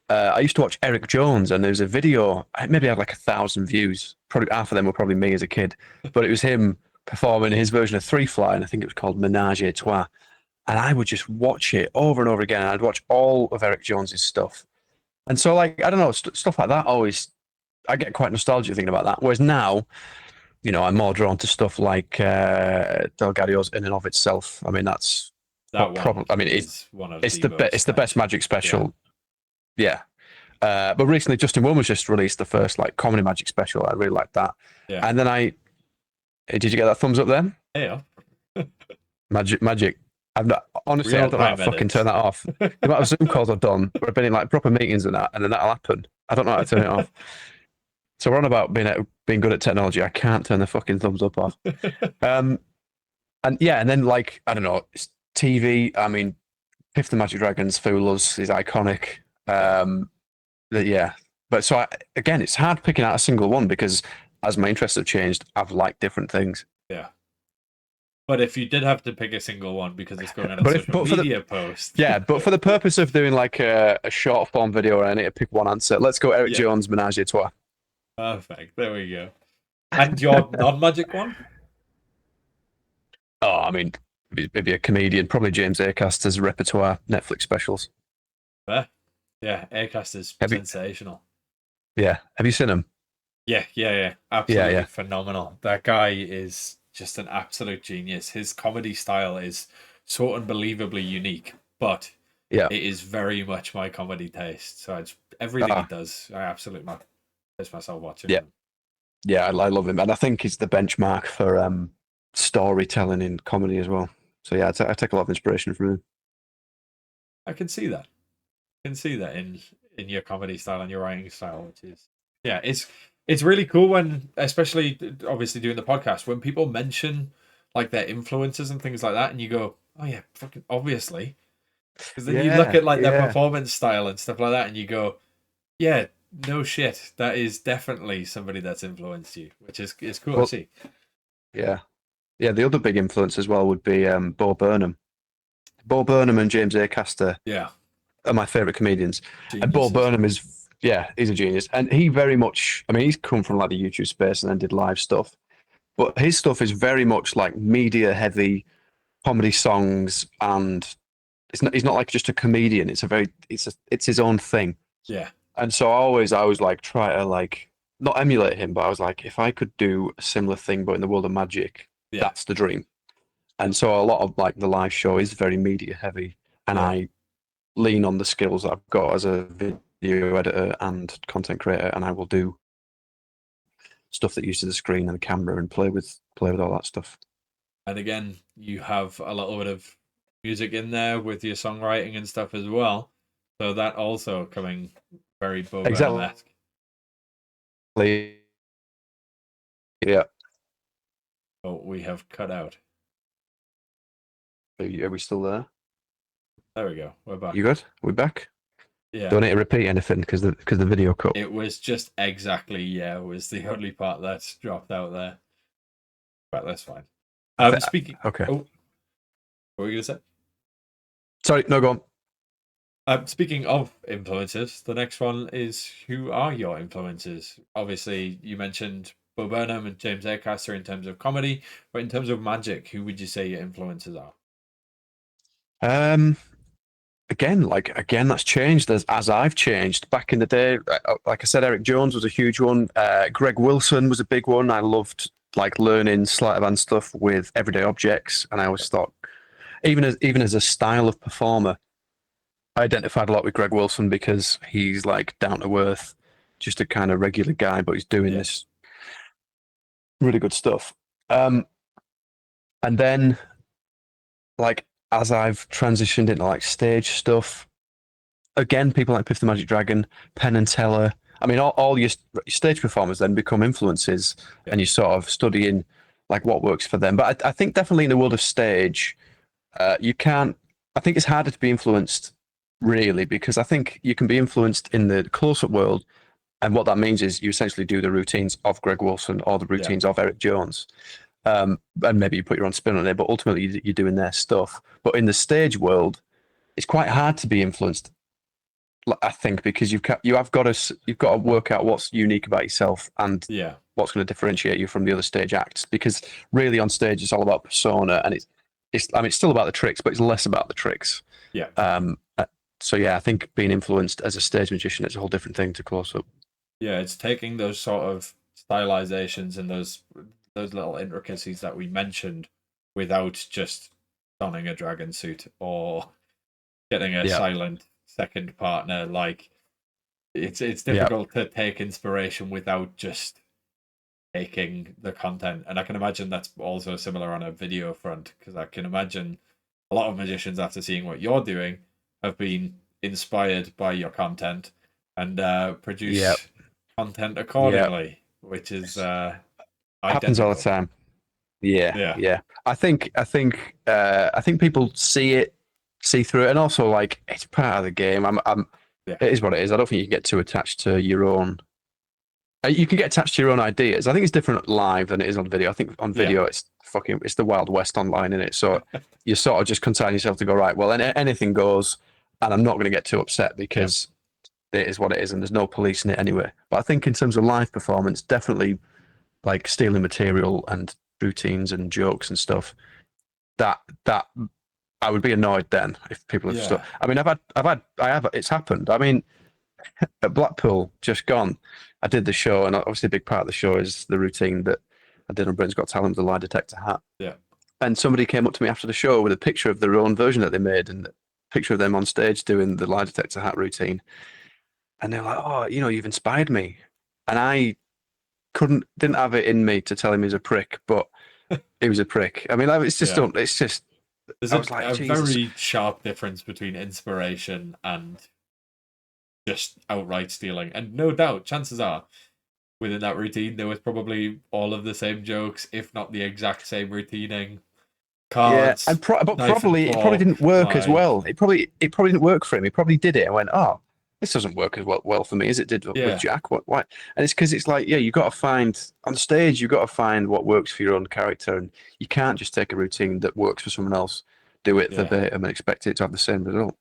I used to watch Eric Jones, and there was a video, maybe had like 1,000 views. Probably half of them were probably me as a kid, but it was him performing his version of Three Fly, and I think it was called Menage a Trois. And I would just watch it over and over again. And I'd watch all of Eric Jones's stuff. And so, like, I don't know, stuff like that always, I get quite nostalgic thinking about that. Whereas now, I'm more drawn to stuff like Delgadio's In and of Itself. I mean, that's That one probably, I mean, is one of the it's most the best Magic yeah. special. Yeah. But recently, Justin Wilmers just released the first like comedy Magic special. I really like that. Yeah. And then did you get that thumbs up then? Yeah. Magic. I've not, honestly, I Real don't know how time to fucking turn edits. that off. The amount of Zoom calls I've done, where I've been in like proper meetings and then that'll happen. I don't know how to turn it off. So we're on about being good at technology. I can't turn the fucking thumbs up off. Um, and yeah, and then like I don't know, it's TV. I mean, Fifth the Magic Dragons, Fool Us is iconic. Yeah. Yeah, but so again, it's hard picking out a single one because as my interests have changed, I've liked different things. Yeah. But if you did have to pick a single one because it's going on a But social but for the media post. yeah, but for the purpose of doing like a short form video where I need to pick one answer, let's go Eric Yeah. Jones Menage a Trois. Perfect. There we go. And your non-magic one? Oh, I mean, maybe a comedian, probably James Acaster's repertoire Netflix specials. Fair. Yeah, Aircast is Have you, sensational. yeah, have you seen him? Yeah. Yeah, Absolutely yeah. phenomenal. That guy is just an absolute genius. His comedy style is so unbelievably unique, but Yeah. it is very much my comedy taste. So everything he Ah, does, I absolutely piss myself watching yeah. him. Yeah, I love him. And I think he's the benchmark for storytelling in comedy as well. So yeah, I take a lot of inspiration from him. I can see that. I can see that in your comedy style and your writing style, which is yeah, it's really cool when, especially obviously doing the podcast, when people mention like their influences and things like that, and you go, oh yeah, fucking obviously, because then you look Yeah, at like their yeah. performance style and stuff like that, and you go, yeah, no shit, that is definitely somebody that's influenced you, which is cool to Well, see. yeah. Yeah, the other big influence as well would be Bo Burnham. Bo Burnham and James Acaster Yeah, are my favourite comedians. And Bo geniuses. Burnham is, yeah, he's a genius. And he very much, I mean, he's come from like the YouTube space and then did live stuff. But his stuff is very much like media heavy comedy songs. And he's not like just a comedian. It's his own thing. Yeah, And so I was like, try to like, not emulate him, but I was like, if I could do a similar thing, but in the world of magic, yeah, that's the dream. And so a lot of like the live show is very media heavy. And yeah. I lean on the skills that I've got as a video editor and content creator, and I will do stuff that uses the screen and the camera and play with all that stuff. And again, you have a little bit of music in there with your songwriting and stuff as well. So that also coming very Bo Burnham-esque. Exactly. Yeah. Oh, we have cut out. Are we still there? There we go. We're back. You good? We back? Yeah. Don't need to repeat anything because the video cut. It was just exactly, was the only part that's dropped out there. But that's fine. Speaking. Okay. Oh, what were you going to say? Sorry, no, go on. Speaking of influencers, the next one is, who are your influencers? Obviously, you mentioned Bo Burnham and James Acaster in terms of comedy, but in terms of magic, who would you say your influencers are? Again, that's changed as I've changed. Back in the day, like I said, Eric Jones was a huge one. Greg Wilson was a big one. I loved like learning sleight of hand stuff with everyday objects, and I always thought, even as a style of performer, I identified a lot with Greg Wilson because he's like down to earth, just a kind of regular guy, but he's doing this really good stuff. And then, like, as I've transitioned into like stage stuff, again, people like Piff the Magic Dragon, Penn and Teller. I mean, all your stage performers then become influences, and you're sort of studying like what works for them. But I think definitely in the world of stage, you can't. I think it's harder to be influenced, really, because I think you can be influenced in the close-up world, and what that means is you essentially do the routines of Greg Wilson or the routines of Eric Jones. And maybe you put your own spin on it, but ultimately you're doing their stuff. But in the stage world, it's quite hard to be influenced, I think, because you've got to work out what's unique about yourself and what's going to differentiate you from the other stage acts. Because really, on stage, it's all about persona, and it's still about the tricks, but it's less about the tricks. So I think being influenced as a stage magician is a whole different thing to close up. Yeah, it's taking those sort of stylizations and those little intricacies that we mentioned without just donning a dragon suit or getting a silent second partner. Like, it's difficult to take inspiration without just taking the content. And I can imagine that's also similar on a video front, because I can imagine a lot of magicians, after seeing what you're doing, have been inspired by your content and produce content accordingly, which is happens all the time. Yeah. I think people see through it, and also like it's part of the game. It is what it is. I don't think you can get too attached to your own. You can get attached to your own ideas. I think it's different live than it is on video. I think on video it's the Wild West online, isn't it? So you sort of just consign yourself to go, right, well, anything goes, and I'm not going to get too upset because it is what it is, and there's no policing it anyway. But I think in terms of live performance, definitely like stealing material and routines and jokes and stuff, that I would be annoyed then if people have stuff. I mean, it's happened. I mean, at Blackpool, just gone, I did the show, and obviously a big part of the show is the routine that I did on Britain's Got Talent, the lie detector hat. And somebody came up to me after the show with a picture of their own version that they made, and a picture of them on stage doing the lie detector hat routine. And they're like, "Oh, you've inspired me." And I didn't have it in me to tell him he's a prick, but he was a prick. I mean, it's just there's a very sharp difference between inspiration and just outright stealing. And no doubt, chances are, within that routine, there was probably all of the same jokes, if not the exact same routining. Cards, but probably it probably didn't work as well. It probably didn't work for him. He probably did it and went, "Oh, this doesn't work as well for me as it did with Jack." Why? And it's because it's like, you got to find on stage, you got to find what works for your own character, and you can't just take a routine that works for someone else, do it verbatim, and expect it to have the same result.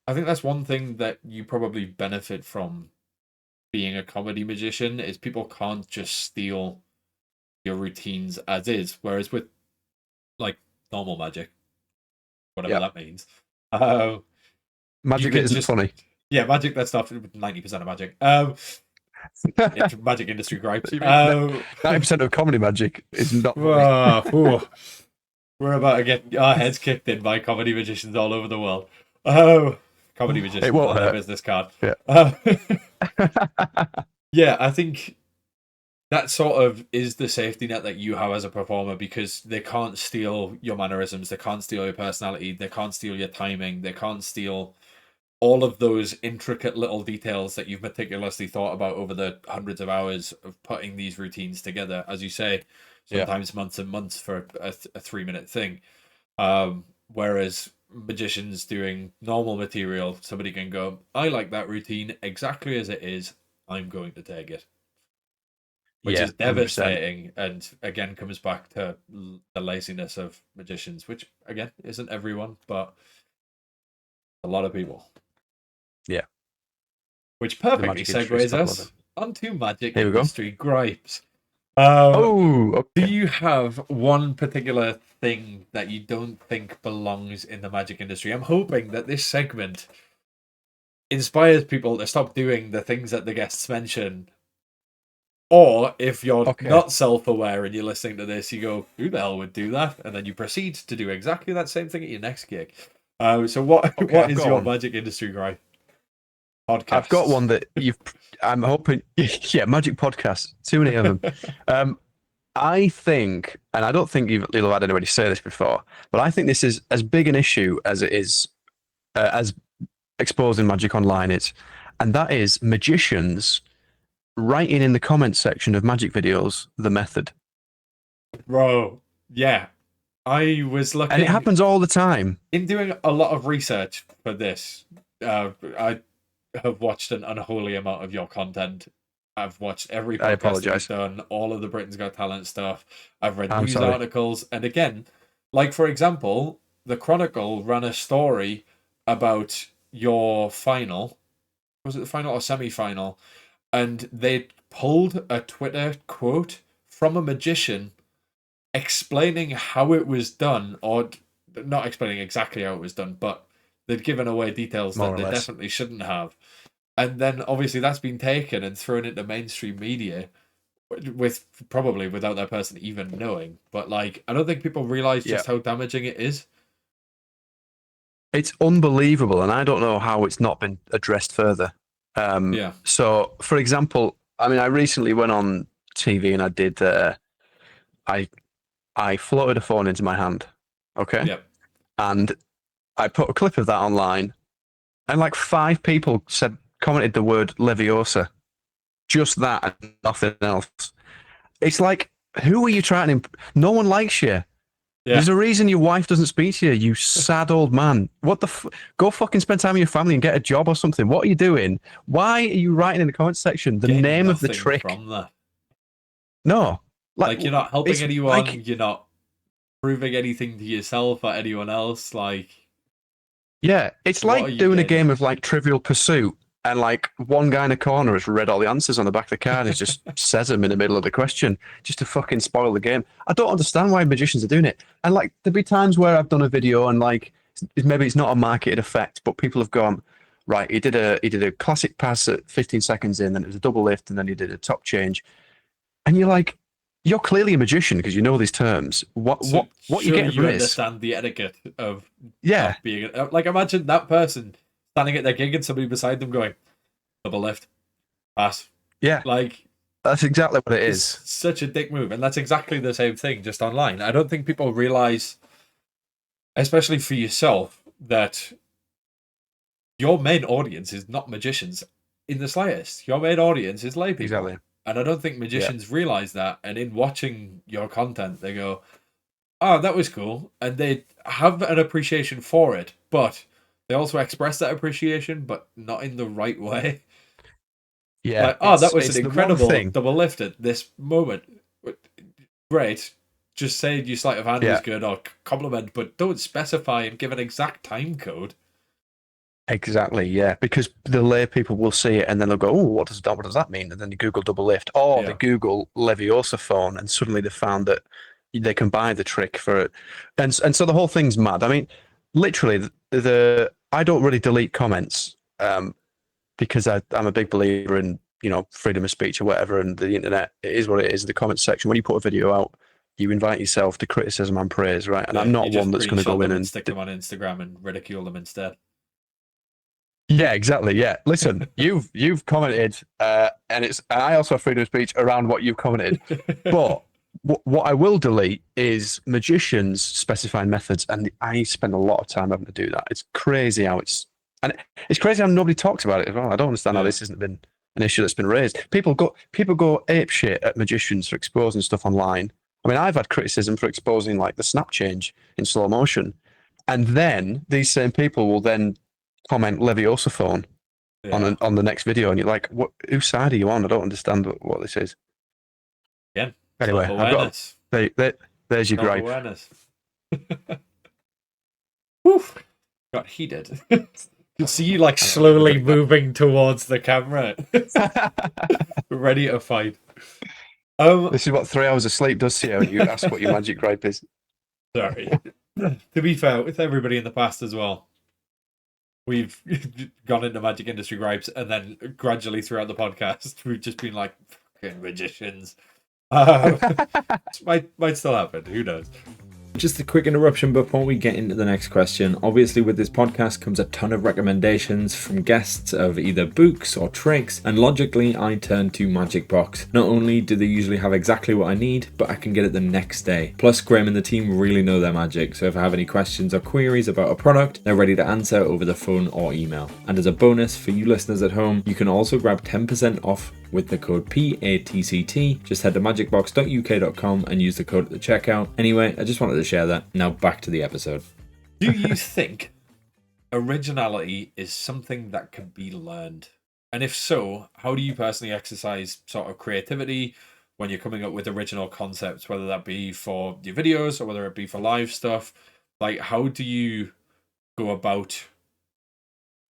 I think that's one thing that you probably benefit from being a comedy magician, is people can't just steal your routines as is, whereas with like normal magic, whatever that means, magic isn't funny. Yeah, magic, that's not 90% of magic. Magic industry gripes. 90% of comedy magic is not funny. We're about to get our heads kicked in by comedy magicians all over the world. Comedy magicians, it won't on hurt. a business card. Yeah. I think that sort of is the safety net that you have as a performer, because they can't steal your mannerisms, they can't steal your personality, they can't steal your timing, they can't steal all of those intricate little details that you've meticulously thought about over the hundreds of hours of putting these routines together, as you say, sometimes months and months for a 3-minute thing. Whereas magicians doing normal material, somebody can go, I like that routine exactly as it is. I'm going to take it. Which Yeah, is 100%. devastating, and again comes back to the laziness of magicians, which again isn't everyone, but a lot of people. Yeah, Which the perfectly magic industry is segues top level. us onto magic Here we go. industry gripes. Um, Oh, do okay. you have one particular thing that you don't think belongs in the magic industry? I'm hoping that this segment inspires people to stop doing the things that the guests mention. Or if you're Okay. not self-aware and you're listening to this, you go, "Who the hell would do that?" And then you proceed to do exactly that same thing at your next gig. So what Okay, what I've is got your one. magic industry gripe? I've got Podcasts. one that you've. I'm hoping. Yeah, magic podcasts. Too many of them. I think, and I don't think you'll have had anybody say this before, but I think this is as big an issue as it is as exposing magic online is, and that is magicians writing in the comments section of magic videos the method, Bro, yeah. I was and it looking happens all the time. in doing a lot of research for this. I have watched an unholy amount of your content. I've watched every I podcast that you've apologize. done, all of the Britain's Got Talent stuff. I've read I'm news sorry. articles, and again, like for example, the Chronicle ran a story about your final. Was it the final or semi-final? And they pulled a Twitter quote from a magician explaining how it was done, or not explaining exactly how it was done, but they'd given away details More that or they less. definitely shouldn't have. And then obviously that's been taken and thrown into mainstream media with probably without that person even knowing. But like, I don't think people realize Yeah. just how damaging it is. It's unbelievable, and I don't know how it's not been addressed further. Yeah. So, for example, I mean, I recently went on TV and I did. I I floated a phone into my hand, okay, Yep. and I put a clip of that online, and like 5 people commented the word Leviosa, just that and nothing else. It's like, who are you trying to? No one likes you. Yeah. There's a reason your wife doesn't speak to you, you sad old man. What the Go fucking spend time with your family and get a job or something. What are you doing? Why are you writing in the comment section the Getting name of the nothing trick? from that. No. Like, Like, you're not helping it's anyone, like, you're not proving anything to yourself or anyone else. Like, yeah, it's what are like you doing a gaining? game of like Trivial Pursuit and like one guy in a corner has read all the answers on the back of the card and just says them in the middle of the question just to fucking spoil the game. I don't understand why magicians are doing it. And like, there'll be times where I've done a video and like, maybe it's not a marketed effect, but people have gone, right, he did a classic pass at 15 seconds in, then it was a double lift, and then he did a top change. And you're like, you're clearly a magician because you know these terms. What So what you surely getting from you this? understand the etiquette Yeah, of being like, imagine that person standing at their gig and somebody beside them going double lift pass. yeah, Like, that's exactly what it it's is. such a dick move, and that's exactly the same thing just online. I don't think people realize, especially for yourself, that your main audience is not magicians in the slightest. Your main audience is lay people. Exactly. And I don't think Yeah. magicians realize that. And in watching your content, they go, oh, that was cool. And they have an appreciation for it, but they also express that appreciation, but not in the right way. Yeah, Like, oh, that was an it's the one incredible thing. double lift at this moment. Great. Just say your sleight of hand was Yeah, good or compliment, but don't specify and give an exact time code. exactly. Yeah, because the lay people will see it and then they'll go, "Oh, what does that mean?" And then they Google double lift, or they Yeah. Google Leviosa phone, and suddenly they found that they can buy the trick for it, and so the whole thing's mad. I mean, literally, the I don't really delete comments because I'm a big believer in freedom of speech or whatever, and the internet, it is what it is. The comment section, when you put a video out, you invite yourself to criticism and praise, right? And Yeah, I'm you not one just that's going to screenshot go in them and and stick them on Instagram and ridicule them instead. yeah, exactly. Yeah, listen, you've commented, and I also have freedom of speech around what you've commented, but what I will delete is magicians specifying methods, and I spend a lot of time having to do that. It's crazy how it's crazy how nobody talks about it as well. I don't understand how Yeah. this hasn't been an issue that's been raised. People go ape shit at magicians for exposing stuff online. I mean, I've had criticism for exposing like the snap change in slow motion, And then these same people will then comment Leviosaphone on the next video, and you're like, "What? Whose side are you on? I don't understand what this is." Yeah. Anyway, Self-awareness. There's your gripe. Self-awareness. Whew. Got heated. You see you like slowly moving towards the camera. Ready to fight. This is what 3 hours of sleep does to you when you ask what your magic gripe is. Sorry. To be fair, with everybody in the past as well, we've gone into magic industry gripes, and then gradually throughout the podcast, we've just been like, fucking magicians. Might still happen. Who knows? Just a quick interruption before we get into the next question. Obviously, with this podcast comes a ton of recommendations from guests of either books or tricks, and logically, I turn to MAGICBOX. Not only do they usually have exactly what I need, but I can get it the next day. Plus, Graham and the team really know their magic, so if I have any questions or queries about a product, they're ready to answer over the phone or email. And as a bonus for you listeners at home, you can also grab 10% off with the code PATCT. Just head to magicbox.uk.com and use the code at the checkout. Anyway, I just wanted to share that. Now back to the episode. Do you think originality is something that can be learned? And if so, how do you personally exercise sort of creativity when you're coming up with original concepts, whether that be for your videos or whether it be for live stuff? Like, how do you go about,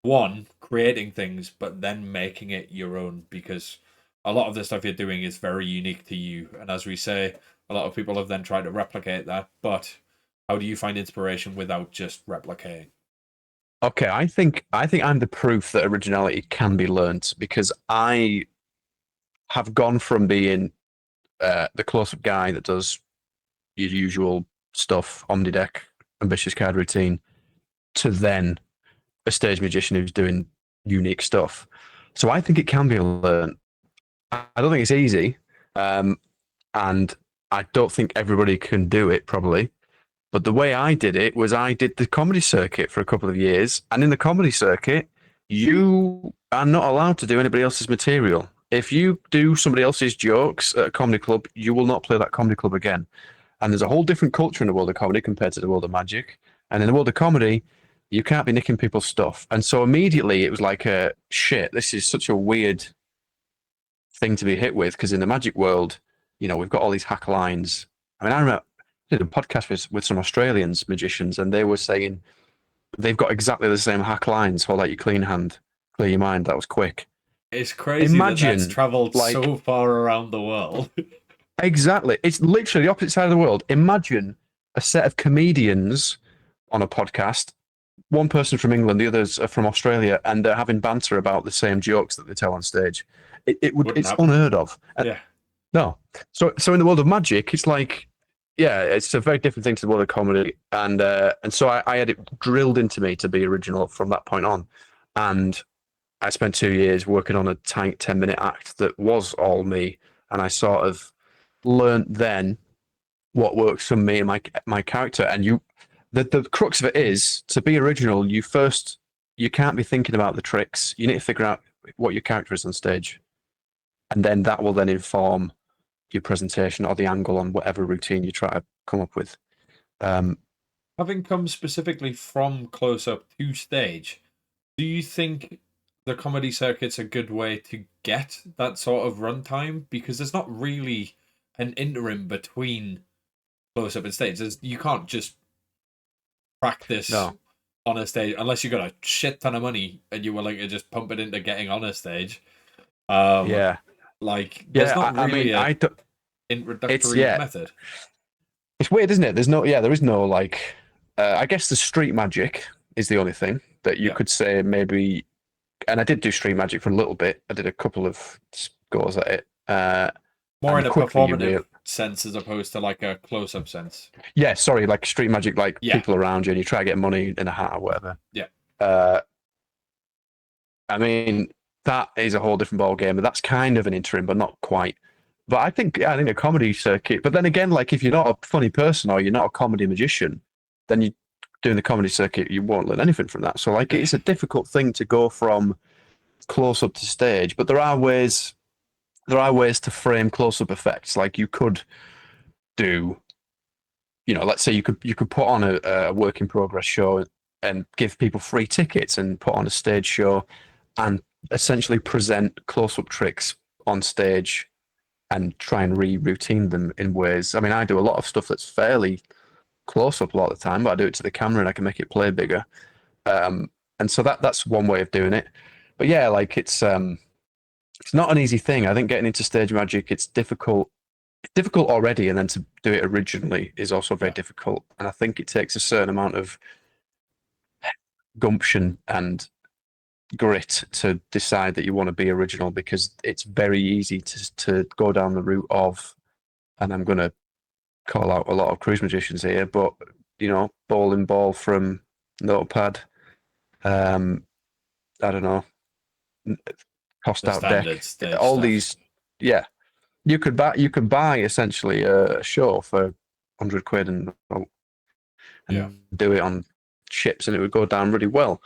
one, creating things, but then making it your own? Because a lot of the stuff you're doing is very unique to you. And as we say, a lot of people have then tried to replicate that. But how do you find inspiration without just replicating? Okay, I think I'm the proof that originality can be learnt, because I have gone from being the close-up guy that does your usual stuff, Omnideck, ambitious card routine, to then a stage magician who's doing unique stuff. So I think it can be learnt. I don't think it's easy, and I don't think everybody can do it, probably. But the way I did it was I did the comedy circuit for a couple of years, and in the comedy circuit, you are not allowed to do anybody else's material. If you do somebody else's jokes at a comedy club, you will not play that comedy club again. And there's a whole different culture in the world of comedy compared to the world of magic. And in the world of comedy, you can't be nicking people's stuff. And so immediately it was like, shit, this is such a weird thing to be hit with, because in the magic world, we've got all these hack lines. I mean, I remember I did a podcast with some Australians magicians, and they were saying they've got exactly the same hack lines. Hold out your clean hand, clear your mind. That was quick. It's crazy that that's traveled so far around the world. Exactly. It's literally the opposite side of the world. Imagine a set of comedians on a podcast, one person from England, the others are from Australia, and they're having banter about the same jokes that they tell on stage. It's unheard of. Yeah. No. So in the world of magic, it's like, yeah, it's a very different thing to the world of comedy. And so I had it drilled into me to be original from that point on. And I spent 2 years working on a 10-minute act that was all me. And I sort of learned then what works for me and my character. And the crux of it is, to be original, you can't be thinking about the tricks. You need to figure out what your character is on stage. And then that will then inform your presentation or the angle on whatever routine you try to come up with. Having come specifically from close-up to stage, do you think the comedy circuit's a good way to get that sort of runtime? Because there's not really an interim between close-up and stage. You can't just practice on a stage unless you've got a shit ton of money and you're willing to just pump it into getting on a stage. There's not really an introductory method. It's weird, isn't it? There is no like. I guess the street magic is the only thing that you could say maybe. And I did do street magic for a little bit. I did a couple of goes at it. More in a performative sense as opposed to like a close-up sense. Yeah, sorry, like street magic, like people around you and you try to get money in a hat or whatever. Yeah. I mean, that is a whole different ball game, but that's kind of an interim, but not quite. But I think a comedy circuit. But then again, like if you're not a funny person or you're not a comedy magician, then you doing the comedy circuit, you won't learn anything from that. So like it's a difficult thing to go from close up to stage. But there are ways to frame close up effects. Like you could do let's say you could put on a work in progress show and give people free tickets and put on a stage show and essentially present close up tricks on stage and try and re-routine them in ways. I mean, I do a lot of stuff that's fairly close up a lot of the time, but I do it to the camera and I can make it play bigger. And so that's one way of doing it. But yeah, like it's not an easy thing. I think getting into stage magic, it's difficult. It's difficult already, and then to do it originally is also very difficult. And I think it takes a certain amount of gumption and grit to decide that you want to be original, because it's very easy to go down the route of, and I'm going to call out a lot of cruise magicians here, but bowling ball from Notepad, I don't know, cost The out standard deck, stage all stuff. these, yeah. You could buy essentially a show for £100 and do it on chips, and it would go down really well.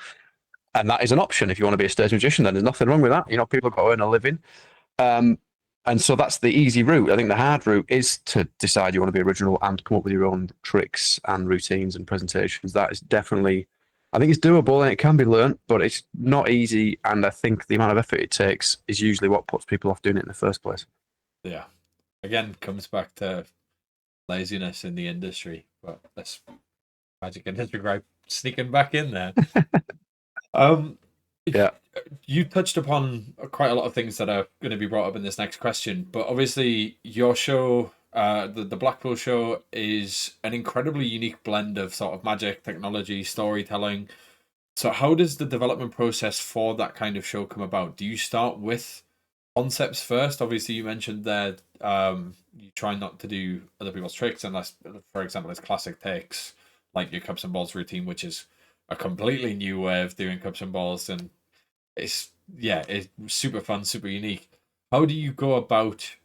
And that is an option if you want to be a stage magician. Then there's nothing wrong with that. People got to earn a living. And so that's the easy route. I think the hard route is to decide you want to be original and come up with your own tricks and routines and presentations. That is definitely, I think it's doable and it can be learnt, but it's not easy. And I think the amount of effort it takes is usually what puts people off doing it in the first place. Yeah. Again, comes back to laziness in the industry, but that's magic industry right sneaking back in there. Yeah. You touched upon quite a lot of things that are going to be brought up in this next question, but obviously your show, the Blackpool show, is an incredibly unique blend of sort of magic, technology, storytelling. So how does the development process for that kind of show come about? Do you start with concepts first? Obviously, you mentioned that you try not to do other people's tricks unless, for example, it's classic takes like your cups and balls routine, which is a completely new way of doing cups and balls, and it's super fun, super unique. How do you go about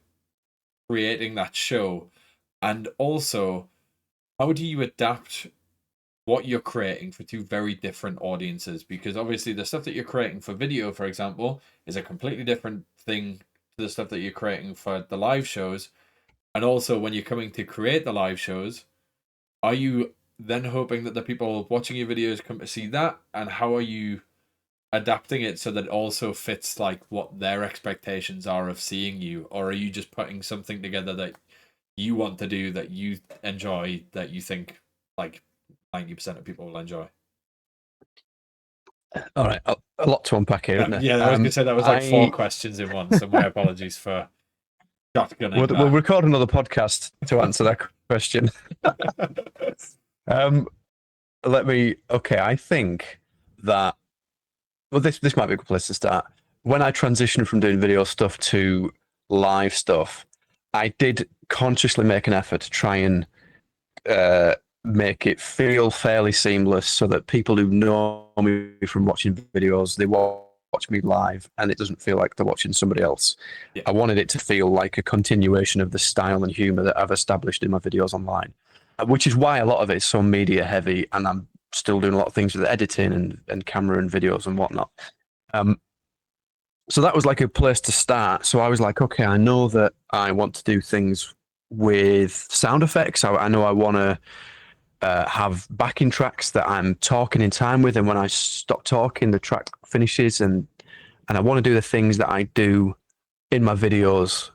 creating that show, and also how do you adapt what you're creating for two very different audiences? Because obviously the stuff that you're creating for video, for example, is a completely different thing to the stuff that you're creating for the live shows. And also when you're coming to create the live shows, are you then hoping that the people watching your videos come to see that? And how are you adapting it so that it also fits like what their expectations are of seeing you? Or are you just putting something together that you want to do, that you enjoy, that you think like 90% of people will enjoy? All right. A lot to unpack here, isn't there? Yeah, I was gonna say that was like four questions in one, so my apologies for shotgunning We'll that. record another podcast to answer that question. I think that, well, this might be a good place to start. When I transitioned from doing video stuff to live stuff, I did consciously make an effort to try and make it feel fairly seamless, so that people who know me from watching videos, they watch me live and it doesn't feel like they're watching somebody else. Yeah. I wanted it to feel like a continuation of the style and humor that I've established in my videos online, which is why a lot of it is so media heavy, and I'm still doing a lot of things with editing and camera and videos and whatnot. So that was like a place to start. So I was like, okay, I know that I want to do things with sound effects. I know I want to have backing tracks that I'm talking in time with, and when I stop talking, the track finishes, and I want to do the things that I do in my videos,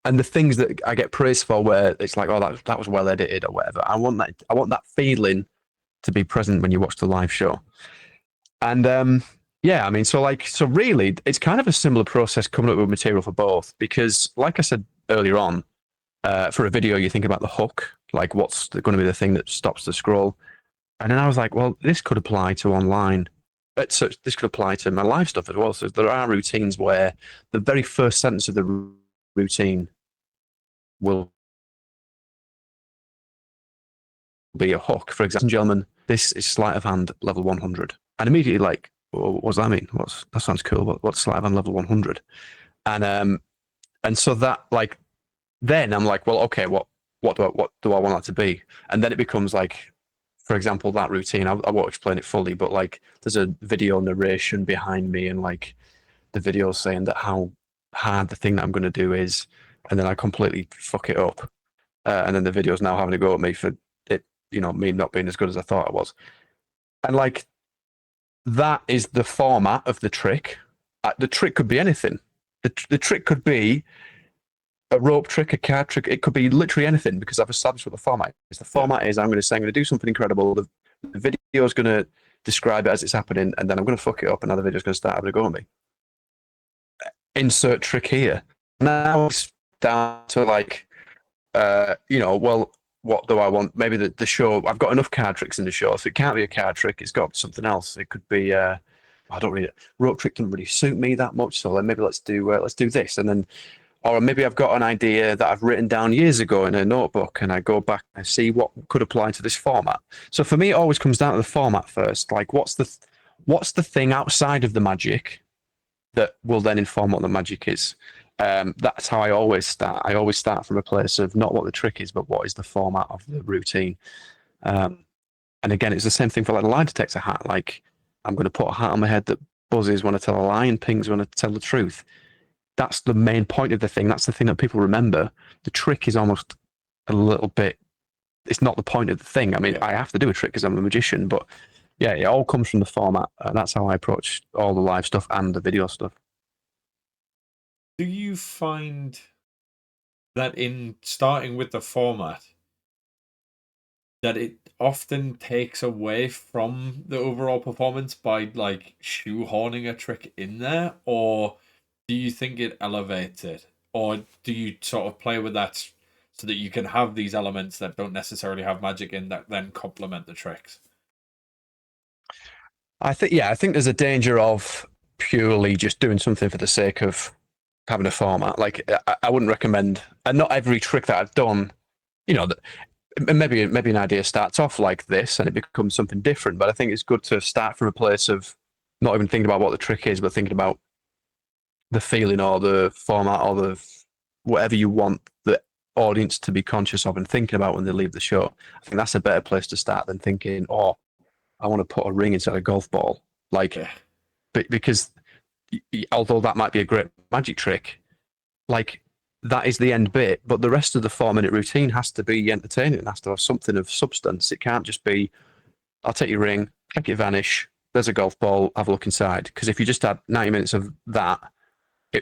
and the things that I get praised for, where it's like, oh, that was well edited or whatever. I want that feeling to be present when you watch the live show. And yeah, I mean, so really, it's kind of a similar process coming up with material for both, because like I said earlier on, for a video, you think about the hook, like what's going to be the thing that stops the scroll. And then I was like, well, this could apply to online. So this could apply to my live stuff as well. So there are routines where the very first sentence of the routine will be a hook. For example, gentlemen, this is sleight of hand level 100. And immediately like, well, what does that mean? That sounds cool. What's sleight of hand level 100? And so that, like, then I'm like, well, okay, what do I want that to be? And then it becomes like, for example, that routine, I won't explain it fully, but like there's a video narration behind me, and like the video saying that how hard the thing that I'm going to do is, and then I completely fuck it up. and then the video's now having to go at me for it, me not being as good as I thought I was. And like that is the format of the trick. The trick could be anything. The trick could be a rope trick, a card trick. It could be literally anything because I've established what the format is. The format is I'm going to say I'm going to do something incredible. The video is going to describe it as it's happening, and then I'm going to fuck it up, and now the video is going to start having a go at me. Insert trick here. Now it's down to like, well, what do I want? Maybe the show. I've got enough card tricks in the show, so it can't be a card trick. It's got something else. It could be. I don't really. Rope trick doesn't really suit me that much, so then maybe let's do this, and then. Or maybe I've got an idea that I've written down years ago in a notebook and I go back and see what could apply to this format. So for me, it always comes down to the format first. Like, what's the thing outside of the magic that will then inform what the magic is? That's how I always start. I always start from a place of not what the trick is, but what is the format of the routine. And again, it's the same thing for like a lie detector hat. Like, I'm going to put a hat on my head that buzzes when I tell a lie and pings when I tell the truth. That's the main point of the thing. That's the thing that people remember. The trick is almost a little bit. It's not the point of the thing. I mean, I have to do a trick because I'm a magician, but yeah, it all comes from the format, and that's how I approach all the live stuff and the video stuff. Do you find that in starting with the format, that it often takes away from the overall performance by like shoehorning a trick in there, or do you think it elevates it, or do you sort of play with that so that you can have these elements that don't necessarily have magic in that then complement the tricks? I think there's a danger of purely just doing something for the sake of having a format. Like I wouldn't recommend, and not every trick that I've done, maybe an idea starts off like this and it becomes something different. But I think it's good to start from a place of not even thinking about what the trick is, but thinking about the feeling or the format or the whatever you want the audience to be conscious of and thinking about when they leave the show. I think that's a better place to start than thinking, oh, I want to put a ring inside a golf ball. Like, because although that might be a great magic trick, like that is the end bit, but the rest of the 4-minute routine has to be entertaining. It has to have something of substance. It can't just be, I'll take your ring, make it vanish, there's a golf ball, have a look inside. Because if you just had 90 minutes of that,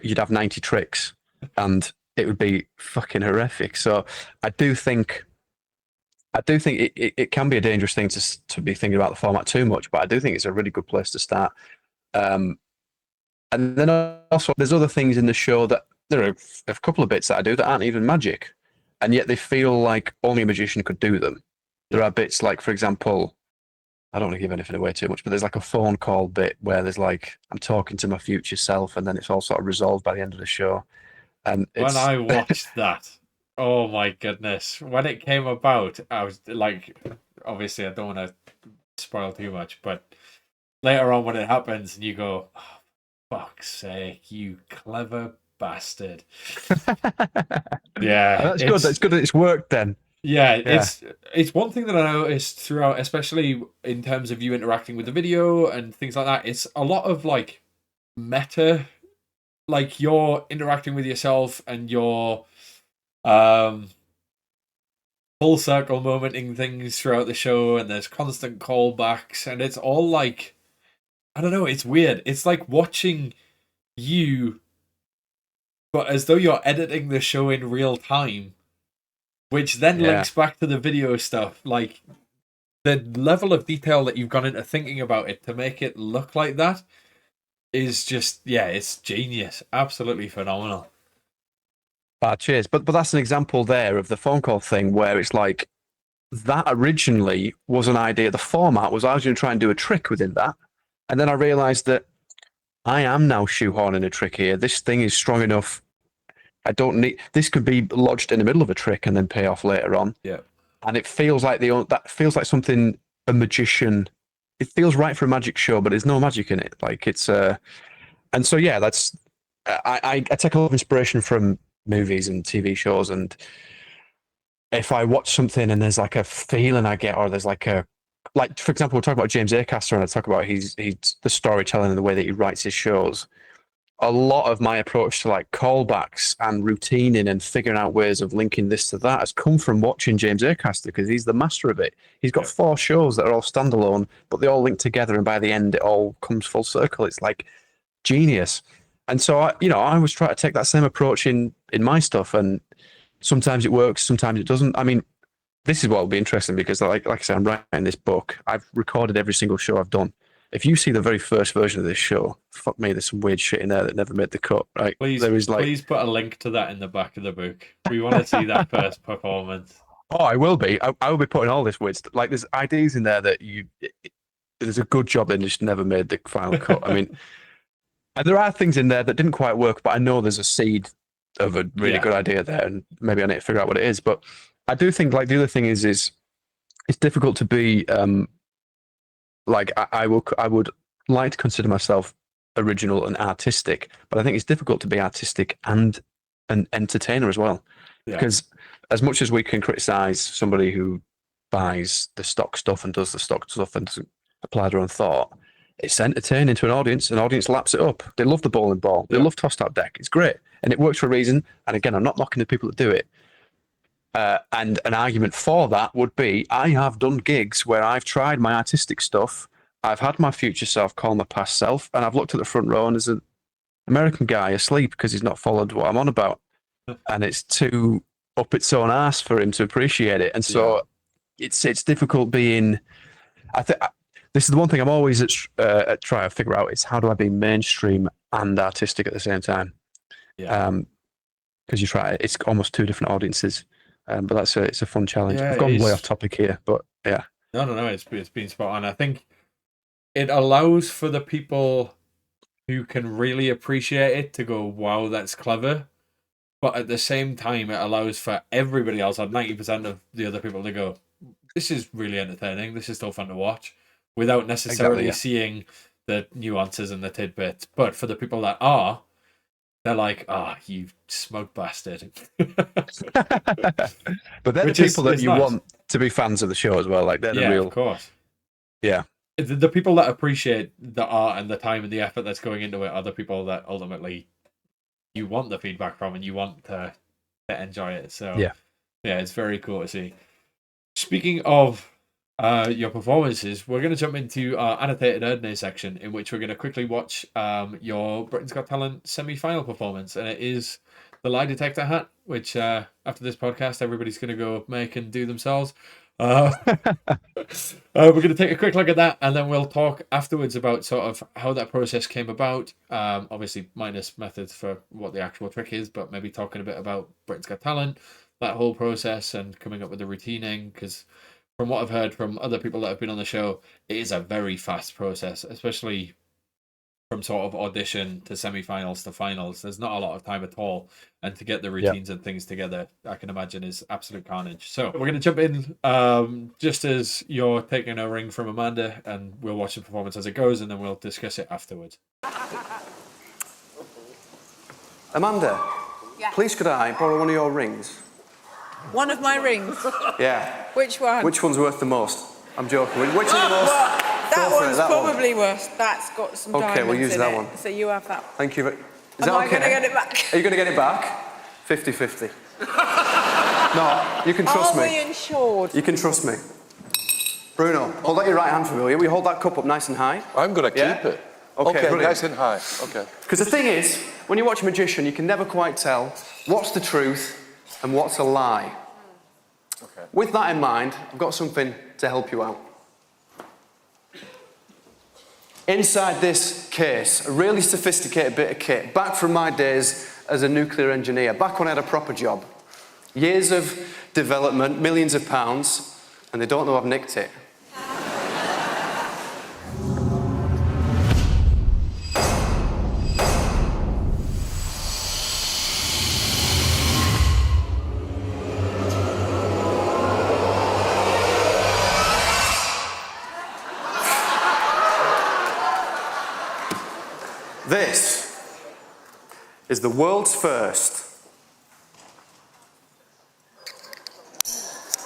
you'd have 90 tricks and it would be fucking horrific. So I do think it can be a dangerous thing to be thinking about the format too much, but I do think it's a really good place to start. And then also there's other things in the show that there are a couple of bits that I do that aren't even magic, and yet they feel like only a magician could do them. There are bits like, for example, I don't want to give anything away too much, but there's like a phone call bit where there's like, I'm talking to my future self, and then it's all sort of resolved by the end of the show. And when I watched that, oh my goodness. When it came about, I was like, obviously I don't want to spoil too much, but later on when it happens and you go, oh, fuck's sake, you clever bastard. Yeah. That's good. That's good that it's worked then. Yeah, it's one thing that I noticed throughout, especially in terms of you interacting with the video and things like that. It's a lot of like meta, like you're interacting with yourself and you're full circle momenting things throughout the show, and there's constant callbacks, and it's all like, I don't know, it's weird. It's like watching you, but as though you're editing the show in real time. Which then links back to the video stuff. Like, the level of detail that you've gone into thinking about it to make it look like that is just, it's genius. Absolutely phenomenal. Cheers. But that's an example there of the phone call thing where it's like, that originally was an idea. The format was I was going to try and do a trick within that. And then I realized that I am now shoehorning a trick here. This thing is strong enough. I don't need this. Could be lodged in the middle of a trick and then pay off later on. Yeah, and it feels like that feels like something a magician. It feels right for a magic show, but there's no magic in it. Like it's and so that's I take a lot of inspiration from movies and TV shows, and if I watch something and there's like a feeling I get, or there's like for example, we'll talk about James Acaster, and I talk about he's the storytelling and the way that he writes his shows. a lot of my approach to like callbacks and routining and figuring out ways of linking this to that has come from watching James Acaster, because he's the master of it. He's got 4 shows that are all standalone, but they all link together, and by the end, it all comes full circle. It's like genius. And so, I always try to take that same approach in my stuff, and sometimes it works, sometimes it doesn't. I mean, this is what will be interesting, because like I said, I'm writing this book. I've recorded every single show I've done. If you see the very first version of this show, fuck me, there's some weird shit in there that never made the cut. Right? Please put a link to that in the back of the book. We want to see that first performance. Oh, I will be. I will be putting all this weird stuff. Like, there's ideas in there that there's a good job they just never made the final cut. I mean, and there are things in there that didn't quite work, but I know there's a seed of a really good idea there, and maybe I need to figure out what it is. But I do think, like, the other thing is it's difficult to be like I would like to consider myself original and artistic, but I think it's difficult to be artistic and an entertainer as well. Yeah. Because as much as we can criticize somebody who buys the stock stuff and does the stock stuff and doesn't apply their own thought, it's entertaining to an audience. An audience laps it up. They love the bowling ball. They love tossed out deck. It's great. And it works for a reason. And again, I'm not knocking the people that do it. And an argument for that would be, I have done gigs where I've tried my artistic stuff. I've had my future self call my past self, and I've looked at the front row and there's an American guy asleep because he's not followed what I'm on about. And it's too up its own ass for him to appreciate it. And so it's difficult being... I think this is the one thing I'm always at trying to figure out, is how do I be mainstream and artistic at the same time? Yeah. Because you try, it's almost 2 different audiences. But it's a fun challenge. I've gone way off topic here, but yeah. No. It's been spot on. I think it allows for the people who can really appreciate it to go, wow, that's clever. But at the same time, it allows for everybody else, like 90% of the other people, to go, this is really entertaining. This is still fun to watch, without necessarily seeing the nuances and the tidbits. But for the people that are, they're like, you smug bastard. But they're the people that you want to be fans of the show as well. Like, they're the real... of course. Yeah. The people that appreciate the art and the time and the effort that's going into it are the people that ultimately you want the feedback from and you want to enjoy it. So, yeah, it's very cool to see. Speaking of your performances, we're going to jump into our annotated Erdney section, in which we're going to quickly watch your Britain's Got Talent semi-final performance, and it is the lie detector hat, which after this podcast everybody's going to go make and do themselves. We're going to take a quick look at that, and then we'll talk afterwards about sort of how that process came about. Obviously minus methods for what the actual trick is, but maybe talking a bit about Britain's Got Talent, that whole process, and coming up with the routining, because from what I've heard from other people that have been on the show, it is a very fast process, especially from sort of audition to semi-finals to finals. There's not a lot of time at all, and to get the routines and things together, I can imagine, is absolute carnage. So we're going to jump in just as you're taking a ring from Amanda, and we'll watch the performance as it goes, and then we'll discuss it afterwards. Amanda, please could I borrow one of your rings? One of my rings? Yeah. Which one? Which one's worth the most? I'm joking. Which is the most? That one's probably worse. That's got some diamonds Okay, we'll use that one. So you have that. Thank you. Is that okay? Am I going to get it back? Are you going to get it back? 50-50. No, you can trust me. Are we insured? You can trust me. Bruno, hold out your right hand for me, will you? Will you hold that cup up nice and high? I'm going to keep it. Okay, nice and high. Okay. Because the thing is, when you watch a magician, you can never quite tell what's the truth and what's a lie. Okay. With that in mind, I've got something to help you out. Inside this case, a really sophisticated bit of kit, back from my days as a nuclear engineer, back when I had a proper job. Years of development, millions of pounds, and they don't know I've nicked it. This is the world's first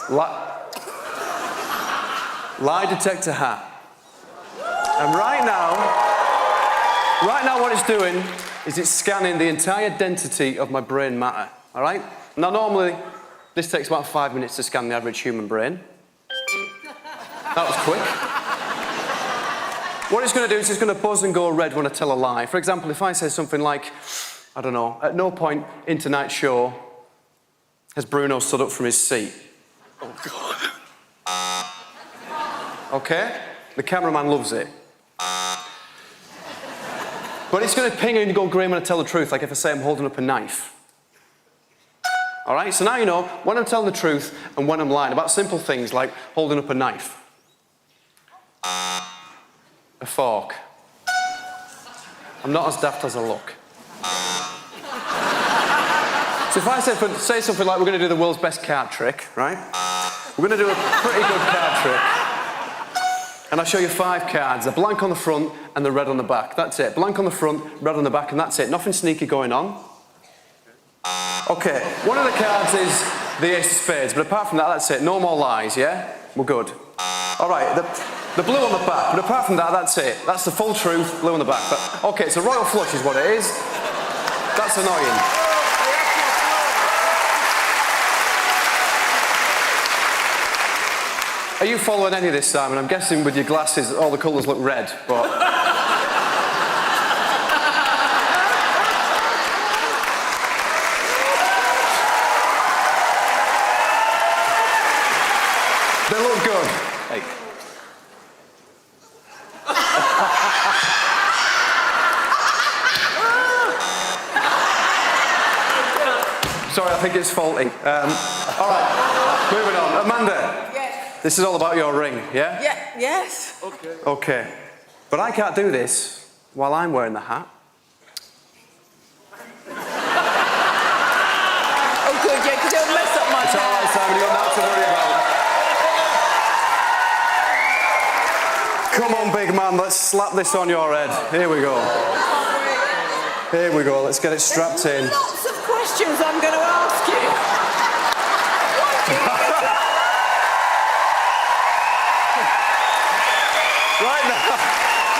lie detector hat. And right now what it's doing is it's scanning the entire density of my brain matter, all right? Now, normally, this takes about 5 minutes to scan the average human brain. That was quick. What it's going to do is it's going to buzz and go red when I tell a lie. For example, if I say something like, I don't know, at no point in tonight's show has Bruno stood up from his seat. Oh, God. Okay? The cameraman loves it. But it's going to ping and go green when I tell the truth, like if I say I'm holding up a knife. All right? So now you know when I'm telling the truth and when I'm lying about simple things like holding up a knife. A fork. I'm not as daft as I look. So if I say something like we're going to do the world's best card trick, right? We're going to do a pretty good card trick. And I'll show you 5 cards. They're blank on the front and they're red on the back. That's it. Blank on the front, red on the back, and that's it. Nothing sneaky going on. Okay, one of the cards is the Ace of Spades, but apart from that, that's it. No more lies, yeah? We're good. All right, the blue on the back, but apart from that, that's it. That's the full truth, blue on the back. But, okay, so royal flush is what it is. That's annoying. Are you following any of this, Simon? I'm guessing with your glasses, all the colours look red, but... They look good. Hey. Sorry, I think it's faulty. All right, moving on. Amanda. Yes. This is all about your ring, yeah? Yeah, yes. Okay. Okay. But I can't do this while I'm wearing the hat. Oh, good, yeah, because it'll mess up my It's all right, Simon, you've got nothing to worry about. Come on, big man, let's slap this on your head. Here we go. Here we go, let's get it strapped in. Lots of questions I'm going to ask you. Right now.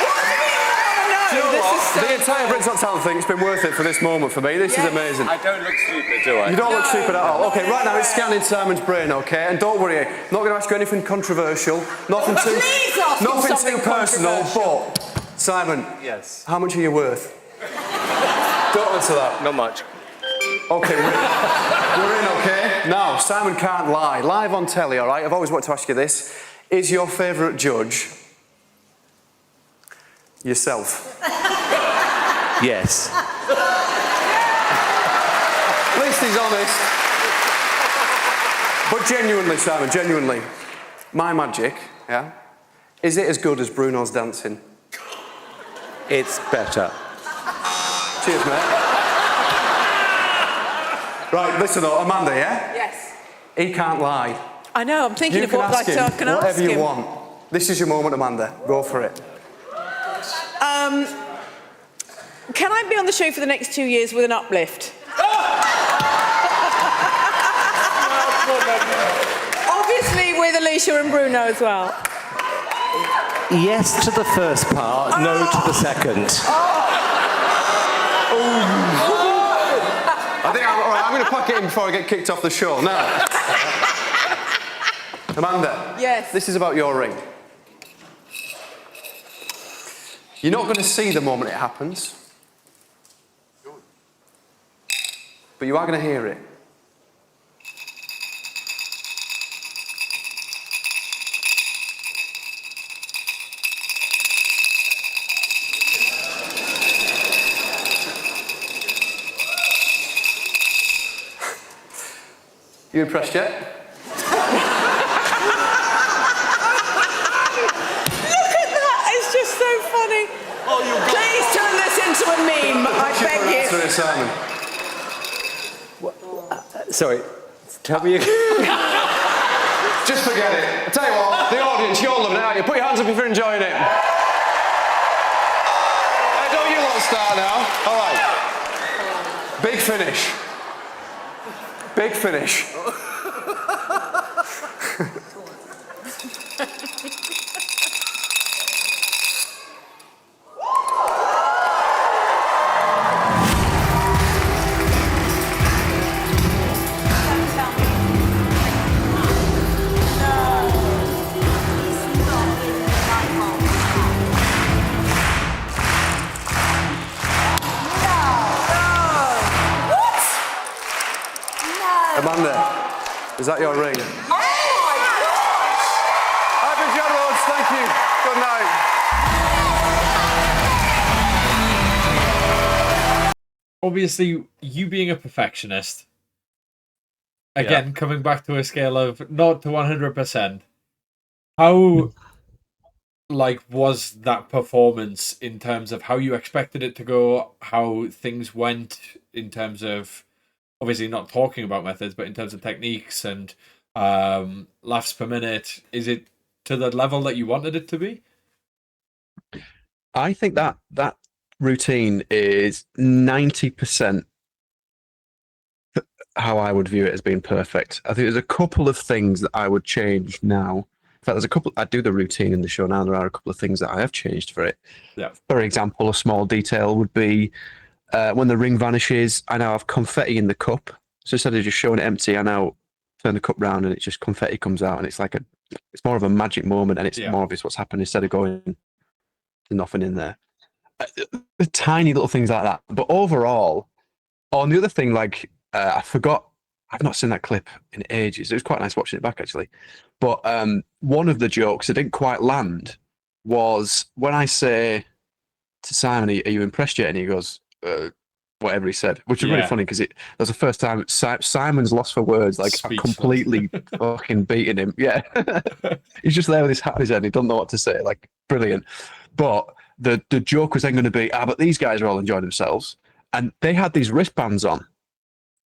What do you want to know? Do you know This what? is so The entire Britain's Got Talent thing, it's been worth it for this moment for me. This is Yes. amazing. I don't look stupid, do I? You don't look No. stupid at all. Okay, right now it's scanning Simon's brain, okay? And don't worry, I'm not going to ask you anything controversial, nothing too, Please ask him nothing something too personal, controversial. but Simon, Yes. how much are you worth? Don't answer that. Not much. Okay, we're in, okay? Now, Simon can't lie. Live on telly, all right? I've always wanted to ask you this. Is your favourite judge yourself? Yes. At least he's honest. But genuinely, Simon, genuinely, my magic, yeah? Is it as good as Bruno's dancing? It's better. Cheers, mate. Right, listen though, Amanda, yeah? Yes. He can't lie. I know, I'm thinking You of can what ask him can ask whatever you him. want. This is your moment, Amanda. Go for it. Can I be on the show for the next 2 years with an uplift? Obviously with Alicia and Bruno as well. Yes to the first part, no to the second. I think I'm going to pack it in before I get kicked off the show. Now, Amanda. Yes. This is about your ring. You're not going to see the moment it happens, but you are going to hear it. You impressed yet? Look at that, it's just so funny. Please turn this into a meme, I beg Answer you. it, Simon. Sorry, tell me again. Just forget it. I tell you what, the audience, you're loving it, aren't you? Put your hands up if you're enjoying it. Hey, don't you lot start now. All right. Big finish. Big finish. Is that your ring? Oh my gosh! Ivan Jack Rhodes, thank you. Good night. Obviously, you being a perfectionist, again, coming back to a scale of 0 to 100%, how was that performance in terms of how you expected it to go, how things went in terms of, obviously not talking about methods, but in terms of techniques and laughs per minute? Is it to the level that you wanted it to be? I think that routine is 90% how I would view it as being perfect. I think there's a couple of things that I would change now. In fact, there's a couple. I do the routine in the show now. There are a couple of things that I have changed for it. Yeah. For example, a small detail would be when the ring vanishes, I now have confetti in the cup. So instead of just showing it empty, I now turn the cup round and it's just confetti comes out, and it's like it's more of a magic moment, and it's more obvious what's happened instead of going nothing in there. The tiny little things like that. But overall, on the other thing, I forgot, I've not seen that clip in ages. It was quite nice watching it back, actually. But one of the jokes that didn't quite land was when I say to Simon, "Are you impressed yet?" And he goes, whatever he said, which is really funny because that was the first time Simon's lost for words, I'm completely fucking beating him. Yeah. He's just there with his hat in his head and he doesn't know what to say. Brilliant. But the joke was then going to be, but these guys are all enjoying themselves. And they had these wristbands on.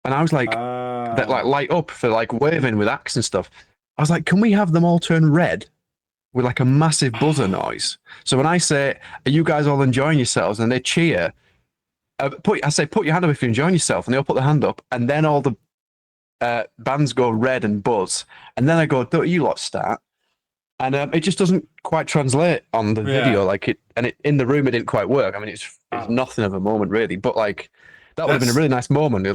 And I was like, that light up for waving with axe and stuff. I was like, can we have them all turn red with a massive buzzer noise? So when I say, "Are you guys all enjoying yourselves?" and they cheer, I say, "Put your hand up if you're enjoying yourself," and they all put their hand up, and then all the bands go red and buzz, and then I go, "Don't you lot start?" And it just doesn't quite translate on the video, in the room it didn't quite work. I mean, it's nothing of a moment really, but that would have been a really nice moment.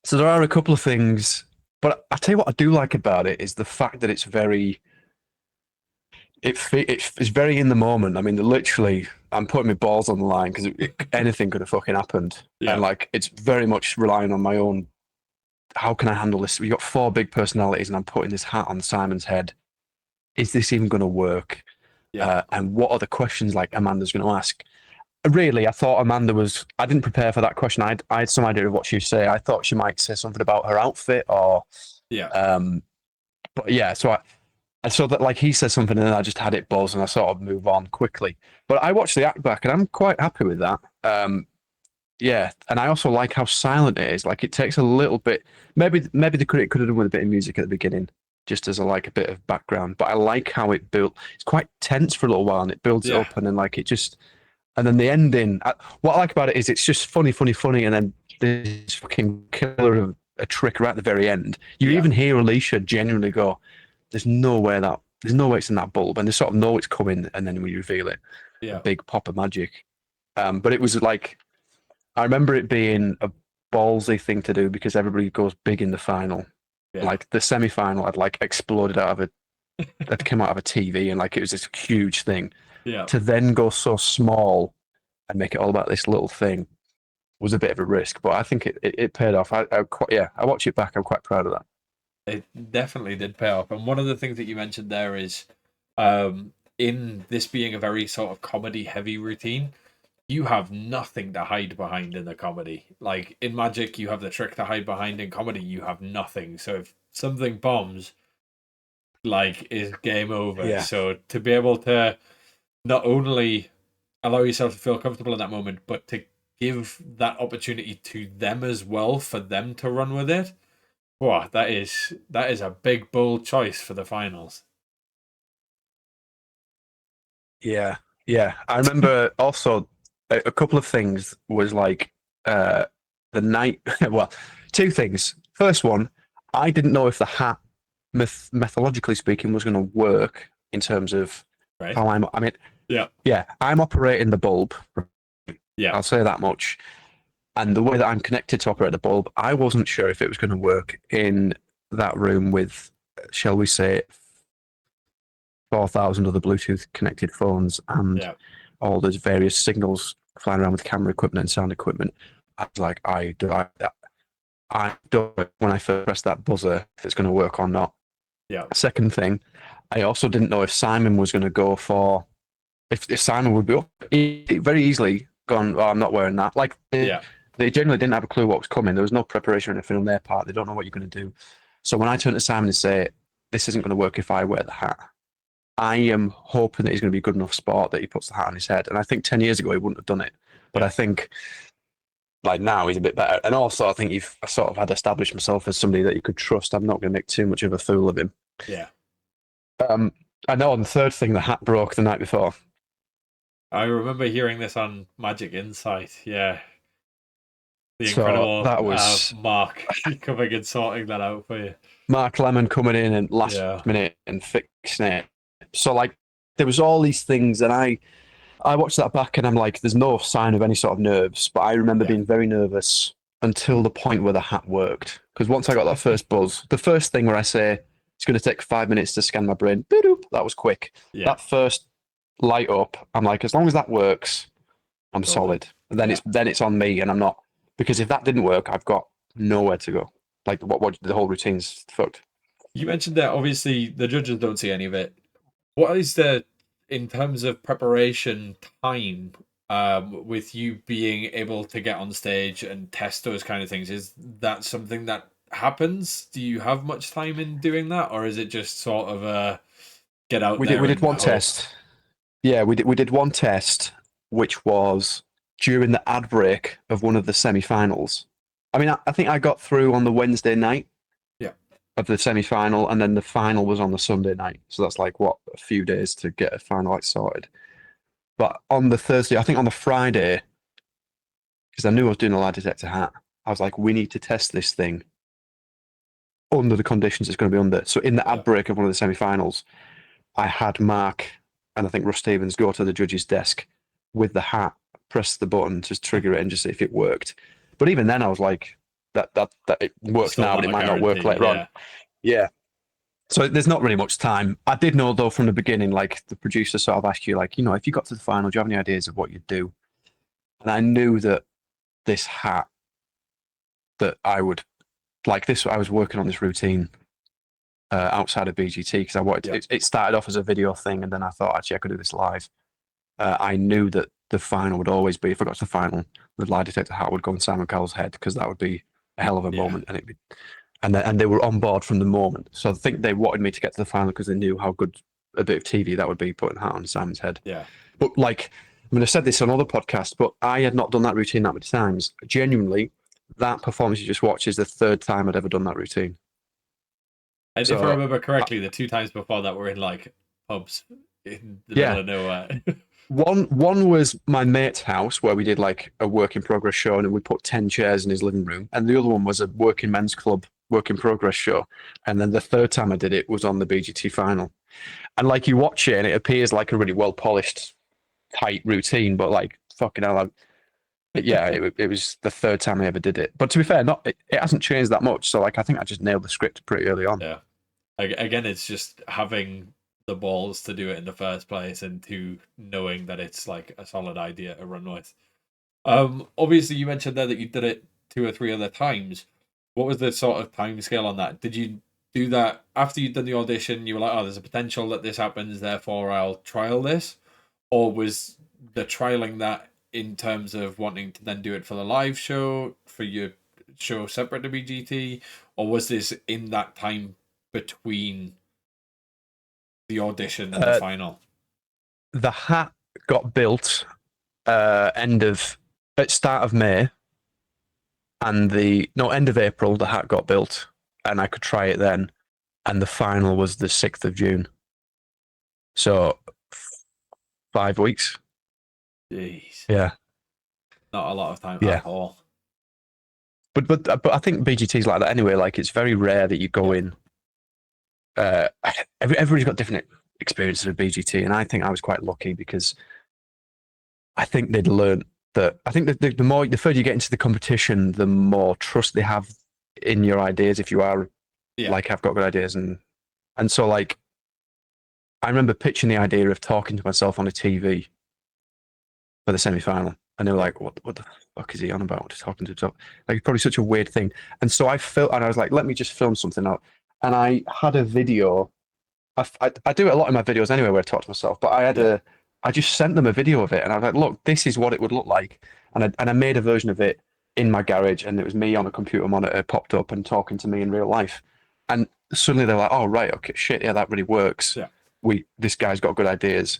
So there are a couple of things, but I tell you what I do like about it is the fact that it's very in the moment. I mean, literally, I'm putting my balls on the line because anything could have fucking happened. And it's very much relying on my own. How can I handle this? We've got 4 big personalities and I'm putting this hat on Simon's head. Is this even going to work? And what are the questions Amanda's going to ask? Really, I thought I didn't prepare for that question. I had some idea of what she would say. I thought she might say something about her outfit or, so that he said something and then I just had it buzz and I sort of move on quickly. But I watched the act back and I'm quite happy with that. And I also like how silent it is. It takes a little bit. Maybe the critic could have done with a bit of music at the beginning, just as a bit of background. But I like how it built. It's quite tense for a little while and it builds up and then it just. And then the ending. What I like about it is it's just funny, and then this fucking killer of a trick right at the very end. You even hear Alicia genuinely go, "There's no way it's in that bulb," and they sort of know it's coming, and then we reveal it. A big pop of magic. But it was I remember it being a ballsy thing to do because everybody goes big in the final. The semi-final had exploded that came out of a TV, and it was this huge thing. To then go so small and make it all about this little thing was a bit of a risk, but I think it paid off. I watch it back. I'm quite proud of that. It definitely did pay off. And one of the things that you mentioned there is, in this being a very sort of comedy-heavy routine, you have nothing to hide behind in the comedy. In Magic, you have the trick to hide behind. In comedy, you have nothing. So if something bombs, is game over. So to be able to not only allow yourself to feel comfortable in that moment, but to give that opportunity to them as well for them to run with it. Wow, that is a big, bold choice for the finals. Yeah. I remember also a couple of things was the night. Well, 2 things. First one, I didn't know if the hat, methodologically speaking, was going to work in terms of how I'm operating the bulb. I'll say that much. And the way that I'm connected to operate the bulb, I wasn't sure if it was going to work in that room with, shall we say, 4,000 other Bluetooth connected phones and all those various signals flying around with camera equipment and sound equipment. I was like, I don't know when I first pressed that buzzer if it's going to work or not. Yeah. Second thing, I also didn't know if Simon was going to go for, if Simon would be up, very easily gone, oh, I'm not wearing that. Like, Yeah. they generally didn't have a clue what was coming. There was no preparation or anything on their part. They don't know what you're going to do. So when I turn to Simon and say, this isn't going to work if I wear the hat, I am hoping that he's going to be good enough sport that he puts the hat on his head. And I think 10 years ago, he wouldn't have done it. But I think, like, now he's a bit better. And also, I think I sort of had established myself as somebody that you could trust. I'm not going to make too much of a fool of him. Yeah. I know on the third thing, the hat broke the night before. I remember hearing this on Magic Insight. Yeah. The So incredible that was Mark coming and sorting that out for you. Mark Lemon coming in and last minute and fixing it. So, like, there was all these things, and I watched that back and I'm like, there's no sign of any sort of nerves, but I remember being very nervous until the point where the hat worked. Because once I got that first buzz, the first thing where I say, it's going to take 5 minutes to scan my brain, that was quick. Yeah. That first light up, I'm like, as long as that works, I'm solid. And then it's on me, and I'm not, because if that didn't work, I've got nowhere to go. Like, what the whole routine's fucked. You mentioned that obviously the judges don't see any of it. What is the, in terms of preparation time, with you being able to get on stage and test those kind of things? Is that something that happens? Do you have much time in doing that, or is it just sort of a get out there? We did one test. Yeah, we did one test, which was during the ad break of one of the semi-finals. I mean, I think I got through on the Wednesday night of the semi-final, and then the final was on the Sunday night. So that's like, what, a few days to get a final like sorted. But on the Thursday, I think on the Friday, because I knew I was doing a lie detector hat, I was like, we need to test this thing under the conditions it's going to be under. So in the ad break of one of the semi-finals, I had Mark and I think Russ Stevens go to the judge's desk with the hat, press the button to trigger it and just see if it worked. But even then I was like, that it works now, but it might not work later on. Yeah. So there's not really much time. I did know, though, from the beginning, like, the producer sort of asked you, like, you know, if you got to the final, do you have any ideas of what you'd do? And I knew that this hat, that I would, like this, I was working on this routine outside of BGT because I wanted it started off as a video thing, and then I thought, actually, I could do this live. I knew that the final would always be, if I got to the final, the lie detector hat would go in Simon Cowell's head, because that would be a hell of a moment, and it'd be, and they were on board from the moment. So I think they wanted me to get to the final because they knew how good a bit of TV that would be, putting a hat on Simon's head. Yeah. But, like, I mean, I said this on other podcasts, but I had not done that routine that many times. Genuinely, that performance you just watched is the third time I'd ever done that routine. And if I remember correctly, the 2 times before that were in, like, pubs in the middle of nowhere. One was my mate's house, where we did, like, a work in progress show, and we put 10 chairs in his living room. And the other one was a working men's club work in progress show. And then the third time I did it was on the BGT final. And, like, you watch it and it appears like a really well polished, tight routine, but, like, fucking hell, it was the third time I ever did it. But to be fair, it hasn't changed that much. So, like, I think I just nailed the script pretty early on. Yeah. Again, it's just having the balls to do it in the first place, and to knowing that it's like a solid idea to run with. Obviously you mentioned there that you did it 2 or 3 other times. What was the sort of time scale on that? Did you do that after you'd done the audition, you were like, oh, there's a potential that this happens, therefore I'll trial this? Or was the trialing that in terms of wanting to then do it for the live show, for your show separate to BGT? Or was this in that time between the audition and the final? The hat got built at start of May, and end of April, the hat got built, and I could try it then. And the final was the 6th of June. So 5 weeks. Jeez. Yeah. Not a lot of time at all. But I think BGT's like that anyway. Like, it's very rare that you go in. Everybody's got different experiences with BGT, and I think I was quite lucky because I think they'd learned that. I think that the further you get into the competition, the more trust they have in your ideas. If you are like, I've got good ideas, and so, like, I remember pitching the idea of talking to myself on a TV for the semi-final, And they were like, what the fuck is he on about? Just talking to himself. Like, it's probably such a weird thing. And so I was like, let me just film something out. And I had a video. I do it a lot in my videos anyway, where I talk to myself, but I just sent them a video of it. And I was like, look, this is what it would look like. And I made a version of it in my garage, and it was me on a computer monitor popped up and talking to me in real life. And suddenly they're like, oh, right, okay, shit, yeah, that really works. Yeah. This guy's got good ideas.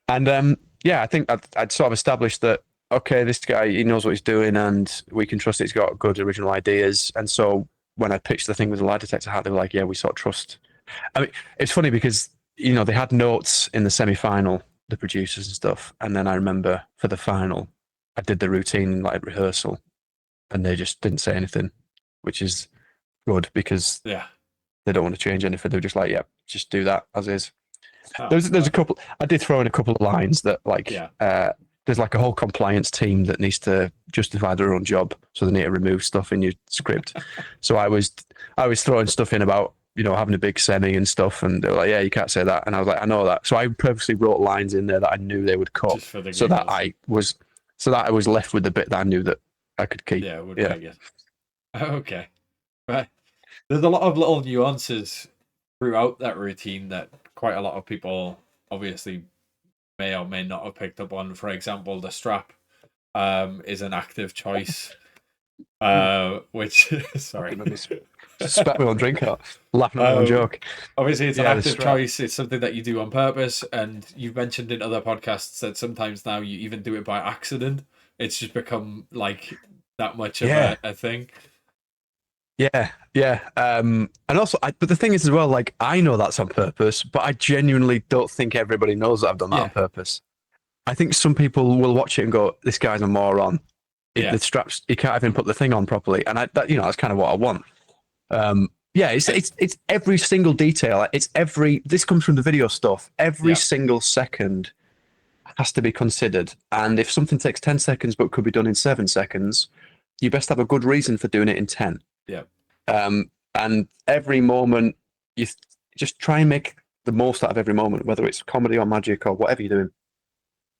And I think I'd sort of established that, okay, this guy, he knows what he's doing, and we can trust that he's got good original ideas. And so when I pitched the thing with the lie detector hat, they were like, yeah, we sort of trust. I mean, it's funny because, they had notes in the semi-final, the producers and stuff. And then I remember for the final, I did the routine like rehearsal, and they just didn't say anything, which is good because they don't want to change anything. They're just like, yeah, just do that as is. Oh, There's a couple. I did throw in a couple of lines that there's like a whole compliance team that needs to justify their own job, so they need to remove stuff in your script. So I was throwing stuff in about having a big semi and stuff, and they were like, yeah, you can't say that, and I was like, I know that. So I purposely wrote lines in there that I knew they would cut, so that I was left with the bit that I knew that I could keep. Yeah, would make it. Okay, right. There's a lot of little nuances throughout that routine that quite a lot of people obviously may or may not have picked up on. For example, the strap is an active choice, which sorry, spat me on drink out, laughing at my own joke. Obviously, it's an active choice. It's something that you do on purpose, and you've mentioned in other podcasts that sometimes now you even do it by accident. It's just become like that much of a thing. Yeah. And also, but the thing is as well, like, I know that's on purpose, but I genuinely don't think everybody knows that I've done that on purpose. I think some people will watch it and go, this guy's a moron. The straps, he can't even put the thing on properly. And that's kind of what I want. It's every single detail. This comes from the video stuff. Every single second has to be considered. And if something takes 10 seconds, but could be done in 7 seconds, you best have a good reason for doing it in 10. Yeah. And every moment, you just try and make the most out of every moment, whether it's comedy or magic or whatever you're doing.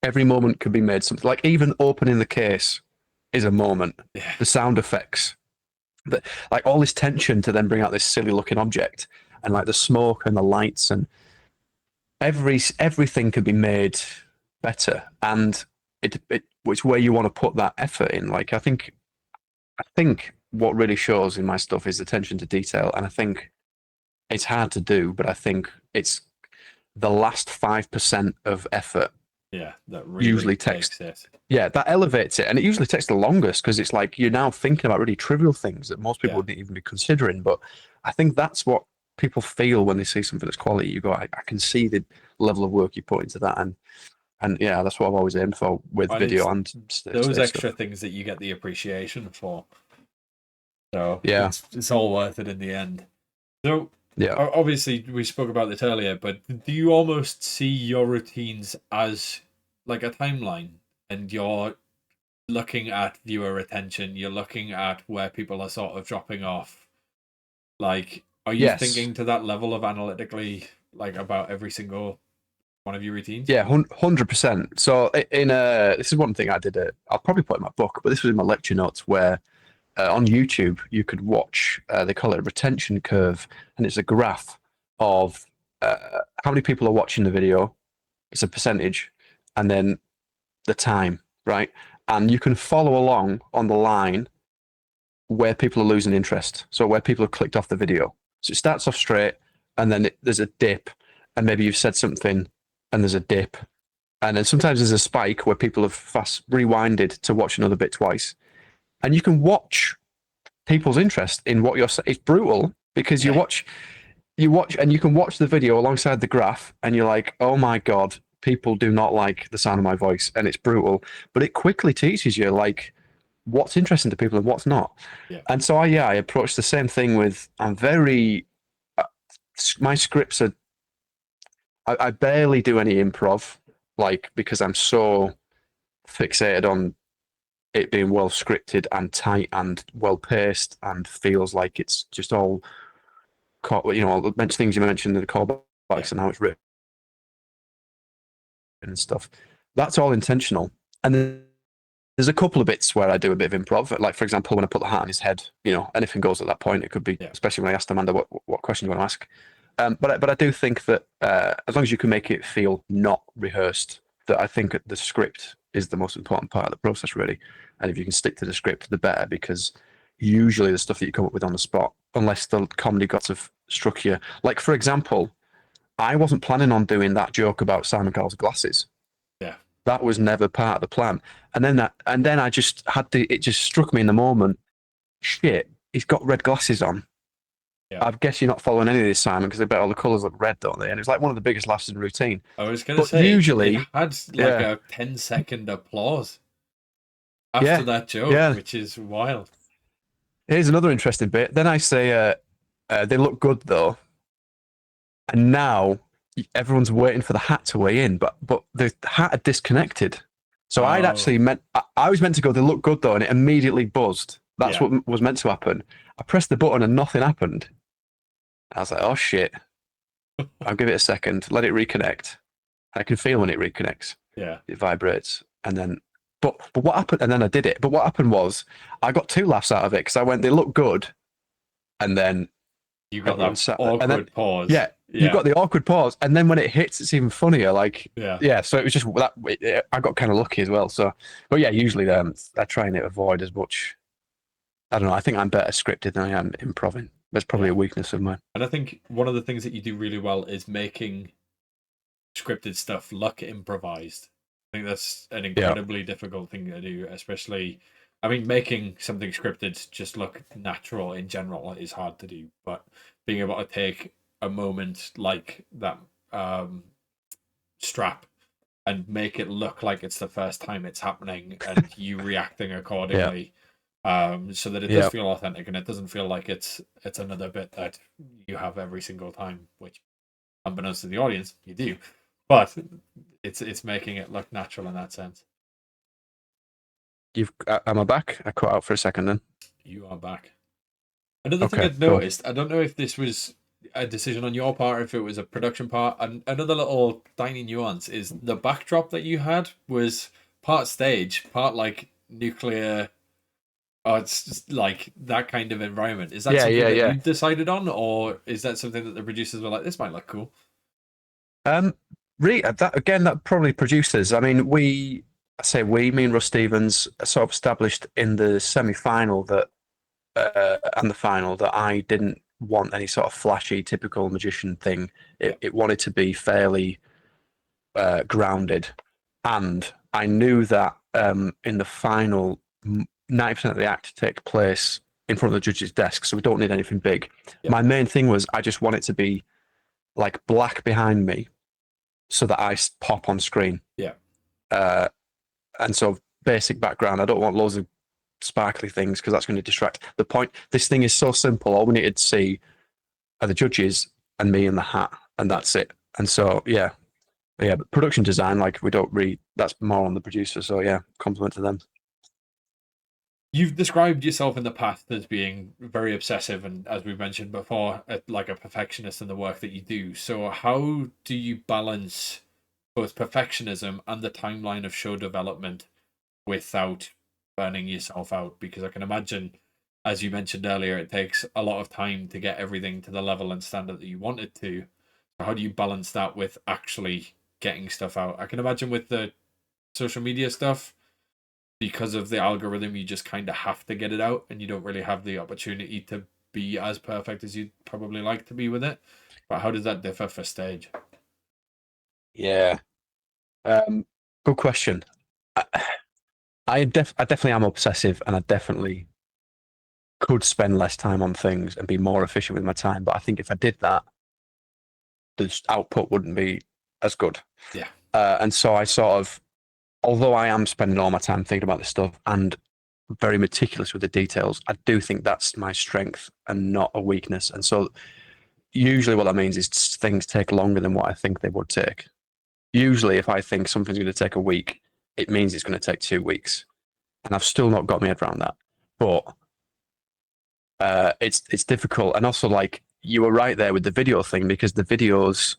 Every moment could be made something. Like even opening the case is a moment. Yeah. The sound effects, like all this tension to then bring out this silly looking object, and like the smoke and the lights, and everything could be made better. And it's where you want to put that effort in. Like I think what really shows in my stuff is attention to detail, and I think it's hard to do, but I think it's the last 5% of effort. Yeah, that really usually takes it. Yeah, that elevates it, and it usually takes the longest because it's like you're now thinking about really trivial things that most people wouldn't even be considering. But I think that's what people feel when they see something that's quality. You go, I can see the level of work you put into that, and yeah, that's what I've always aimed for with video and those extra things that you get the appreciation for. So it's all worth it in the end. So obviously we spoke about this earlier, but do you almost see your routines as like a timeline, and you're looking at viewer retention, you're looking at where people are sort of dropping off? Like, are you thinking to that level of analytically, like about every single one of your routines? Yeah, 100%. So this is one thing I did. I'll probably put in my book, but this was in my lecture notes where. On YouTube, you could watch, they call it a retention curve, and it's a graph of how many people are watching the video, it's a percentage, and then the time, right? And you can follow along on the line where people are losing interest, so where people have clicked off the video. So it starts off straight, and then there's a dip, and maybe you've said something, and there's a dip, and then sometimes there's a spike where people have fast rewinded to watch another bit twice. And you can watch people's interest in what you're saying. It's brutal because you watch, and you can watch the video alongside the graph, and you're like, oh my God, people do not like the sound of my voice, and it's brutal. But it quickly teaches you like what's interesting to people and what's not. Yeah. And so I approach the same thing with. My scripts are. I barely do any improv, like because I'm so fixated on it being well scripted and tight and well paced and feels like it's just all, all the things you mentioned, the callbacks and how it's written and stuff. That's all intentional. And then There's a couple of bits where I do a bit of improv. Like, for example, when I put the hat on his head, anything goes at that point. It could be, especially when I asked Amanda what question you want to ask. But I do think that as long as you can make it feel not rehearsed, that I think the script is the most important part of the process, really. And if you can stick to the script, the better, because usually the stuff that you come up with on the spot, unless the comedy gods have struck you. Like, for example, I wasn't planning on doing that joke about Simon Cowell's glasses. Yeah. That was never part of the plan. And then I just it just struck me in the moment, shit, he's got red glasses on. Yeah. I guess you're not following any of this, Simon, because I bet all the colours look red, don't they? And it was like one of the biggest laughs in the routine. I was going to say, usually, it had like a 10-second applause after that joke, which is wild. Here's another interesting bit. Then I say, they look good, though. And now everyone's waiting for the hat to weigh in, but the hat had disconnected. So I'd actually I was meant to go, they look good, though, and it immediately buzzed. That's what was meant to happen. I pressed the button and nothing happened. I was like, oh, shit. I'll give it a second, let it reconnect. I can feel when it reconnects. Yeah. It vibrates. And then, but what happened? And then I did it. But what happened was I got 2 laughs out of it because I went, they look good. And then you got that awkward pause. Yeah. You've got the awkward pause. And then when it hits, it's even funnier. Like, so it was just that I got kind of lucky as well. So, but yeah, usually I try and avoid as much. I don't know. I think I'm better scripted than I am improving. That's probably a weakness of mine. And I think one of the things that you do really well is making scripted stuff look improvised. I think that's an incredibly difficult thing to do, especially, I mean, making something scripted just look natural in general is hard to do, but being able to take a moment like that strap and make it look like it's the first time it's happening and you reacting accordingly. So that it does feel authentic and it doesn't feel like it's another bit that you have every single time, which, unbeknownst to the audience, you do. But it's making it look natural in that sense. Am I back? I cut out for a second then. You are back. Another thing I've noticed, I don't know if this was a decision on your part, or if it was a production part, and another little tiny nuance is the backdrop that you had was part stage, part like nuclear. Oh, it's just like that kind of environment. Is that something that you decided on, or is that something that the producers were like, this might look cool? Really, that probably producers. I mean, me and Russ Stevens sort of established in the semi-final that, and the final, that I didn't want any sort of flashy, typical magician thing. It wanted to be fairly grounded. And I knew that in the final, 90% of the act take place in front of the judge's desk, so we don't need anything big. Yeah. My main thing was I just want it to be like black behind me so that I pop on screen. Yeah. And so basic background. I don't want loads of sparkly things because that's going to distract. The point, this thing is so simple. All we needed to see are the judges and me in the hat, and that's it. And so, but production design, like we don't read, that's more on the producer. So compliment to them. You've described yourself in the past as being very obsessive and, as we mentioned before, like a perfectionist in the work that you do. So how do you balance both perfectionism and the timeline of show development without burning yourself out? Because I can imagine, as you mentioned earlier, it takes a lot of time to get everything to the level and standard that you want it to. So how do you balance that with actually getting stuff out? I can imagine with the social media stuff, because of the algorithm, you just kind of have to get it out and you don't really have the opportunity to be as perfect as you'd probably like to be with it. But how does that differ for stage? Yeah. Good question. I definitely am obsessive, and I definitely could spend less time on things and be more efficient with my time. But I think if I did that, the output wouldn't be as good. Yeah. And so I sort of, although I am spending all my time thinking about this stuff and very meticulous with the details, I do think that's my strength and not a weakness. And so usually what that means is things take longer than what I think they would take. Usually if I think something's going to take a week, it means it's going to take 2 weeks. And I've still not got my head around that. But it's difficult. And also, like, you were right there with the video thing, because the videos,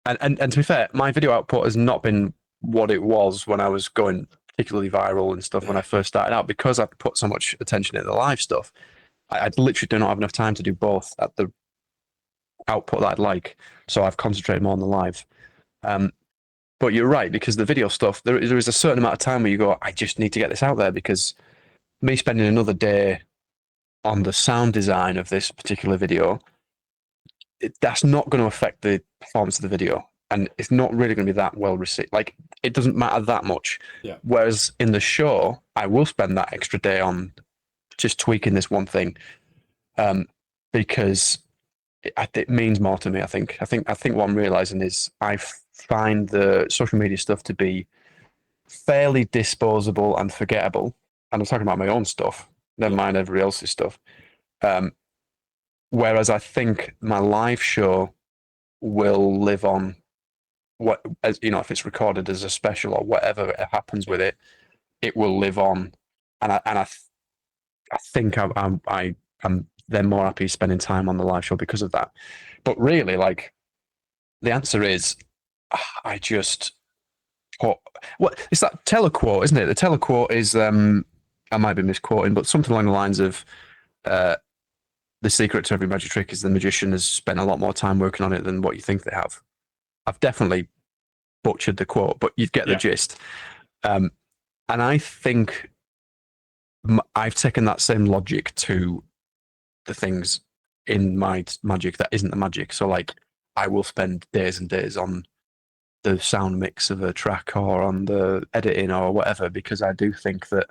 and to be fair, my video output has not been what it was when I was going particularly viral and stuff when I first started out, because I put so much attention into the live stuff. I literally do not have enough time to do both at the output that I'd like. So I've concentrated more on the live. But you're right, because the video stuff, there is a certain amount of time where you go, I just need to get this out there, because me spending another day on the sound design of this particular video, that's not going to affect the performance of the video. And it's not really going to be that well received. Like, it doesn't matter that much. Yeah. Whereas in the show, I will spend that extra day on just tweaking this one thing, because it means more to me. I think what I'm realizing is I find the social media stuff to be fairly disposable and forgettable. And I'm talking about my own stuff, never mind everybody else's stuff. Whereas I think my live show will live on, as you know, if it's recorded as a special or whatever happens with it, it will live on. And I think I'm then more happy spending time on the live show because of that. But really, like, the answer is, I just put, it's that telequote, isn't it? The telequote is, I might be misquoting, but something along the lines of, the secret to every magic trick is the magician has spent a lot more time working on it than what you think they have. I've definitely butchered the quote, but you'd get the gist. And I think I've taken that same logic to the things in my magic that isn't the magic. So, like, I will spend days and days on the sound mix of a track or on the editing or whatever, because I do think that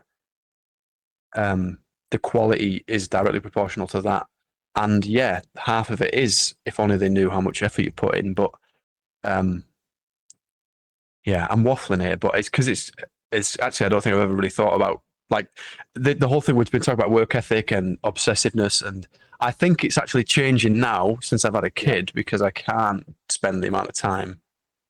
the quality is directly proportional to that. And yeah, half of it is if only they knew how much effort you put in. But yeah, I'm waffling here, but it's because it's actually, I don't think I've ever really thought about, like, the whole thing we've been talking about work ethic and obsessiveness, and I think it's actually changing now since I've had a kid, because I can't spend the amount of time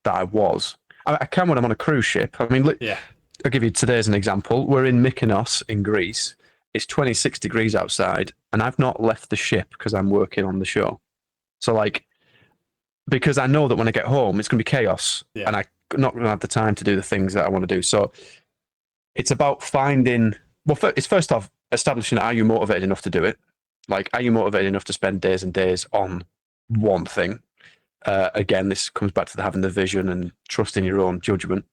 that I was. I can when I'm on a cruise ship. I mean, look, I'll give you today as an example. We're in Mykonos in Greece. It's 26 degrees outside, and I've not left the ship because I'm working on the show. So, like, because I know that when I get home, it's going to be chaos, and I'm not going to have the time to do the things that I want to do. So it's about finding, well, it's first off establishing, are you motivated enough to do it? Like, are you motivated enough to spend days and days on one thing? Again, this comes back to having the vision and trusting your own judgment.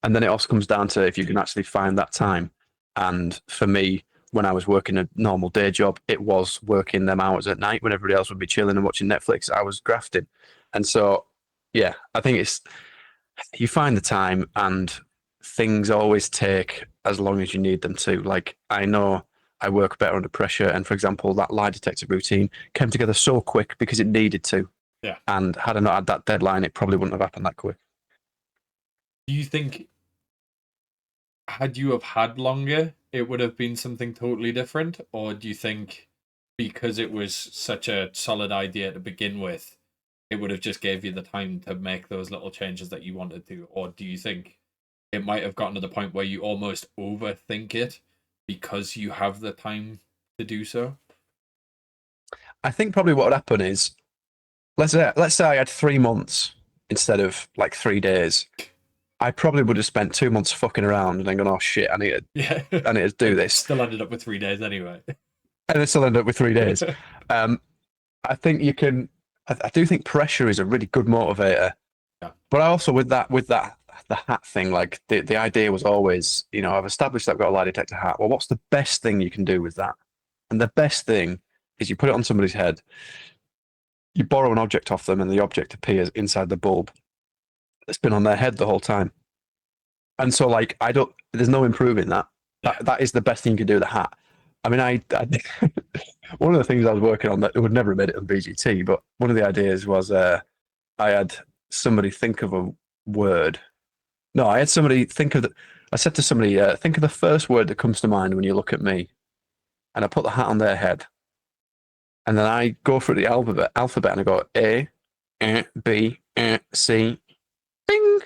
And then it also comes down to if you can actually find that time. And for me, when I was working a normal day job, it was working them hours at night when everybody else would be chilling and watching Netflix. I was grafting. And so, yeah, I think it's, you find the time, and things always take as long as you need them to. Like, I know I work better under pressure. And for example, that lie detector routine came together so quick because it needed to. Yeah. And had I not had that deadline, it probably wouldn't have happened that quick. Do you think, had you have had longer, it would have been something totally different? Or do you think because it was such a solid idea to begin with, it would have just gave you the time to make those little changes that you wanted to? Or do you think it might have gotten to the point where you almost overthink it because you have the time to do so? I think probably what would happen is, let's say I had 3 months instead of like 3 days. I probably would have spent 2 months fucking around and then gone, oh shit, I need to do this. Still ended up with 3 days anyway. And then still ended up with 3 days. I think you can, I do think pressure is a really good motivator. Yeah. But I also, with that, the hat thing, like the idea was always, you know, I've established that I've got a lie detector hat. Well, what's the best thing you can do with that? And the best thing is you put it on somebody's head, you borrow an object off them, and the object appears inside the bulb that's been on their head the whole time. And so, like, there's no improving that. That is the best thing you can do with the hat. I mean, I one of the things I was working on that would never have made it on BGT, but one of the ideas was I had somebody think of a word. No, I had somebody think of I said to somebody, think of the first word that comes to mind when you look at me. And I put the hat on their head. And then I go through the alphabet and I go A, B, C, ding.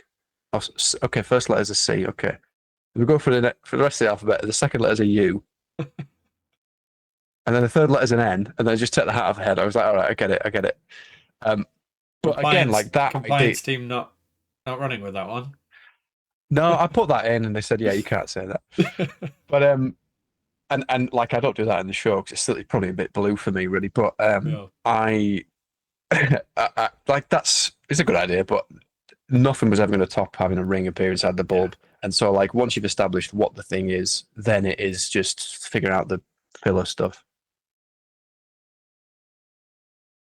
Oh, okay, first letter's a C. Okay. We go for the rest of the alphabet. The second letter's a U. And then the third letter's an N. And then I just take the hat off the head. I was like, all right, I get it. But again, like that. Compliance team not running with that one. No, I put that in, and they said, "Yeah, you can't say that." But and like I don't do that in the show because it's probably a bit blue for me, really. But Yeah. I, like it's a good idea, but nothing was ever going to top having a ring appear inside the bulb. And so, like, once you've established what the thing is, then it is just figuring out the filler stuff.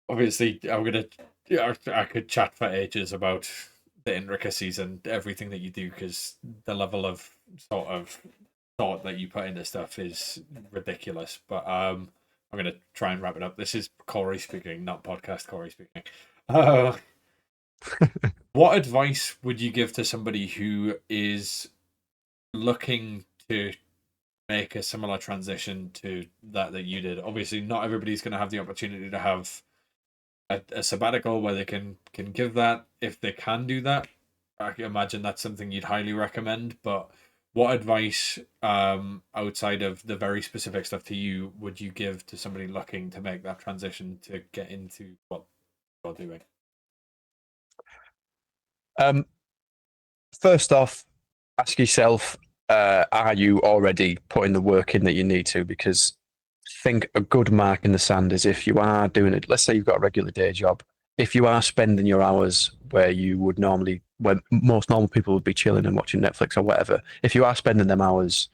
Obviously, I could chat for ages about the intricacies and everything that you do because the level of sort of thought that you put into stuff is ridiculous. But I'm gonna try and wrap it up. This is Corey speaking, not podcast Corey speaking. What advice would you give to somebody who is looking to make a similar transition to that you did? Obviously, not everybody's going to have the opportunity to have a sabbatical where they can give that. If they can do that, I can imagine that's something you'd highly recommend. But what advice, outside of the very specific stuff to you, would you give to somebody looking to make that transition to get into what you're doing? First off, ask yourself, are you already putting the work in that you need to? Because I think a good mark in the sand is if you are doing it, let's say you've got a regular day job, if you are spending your hours where you would normally, where most normal people would be chilling and watching Netflix or whatever, if you are spending them hours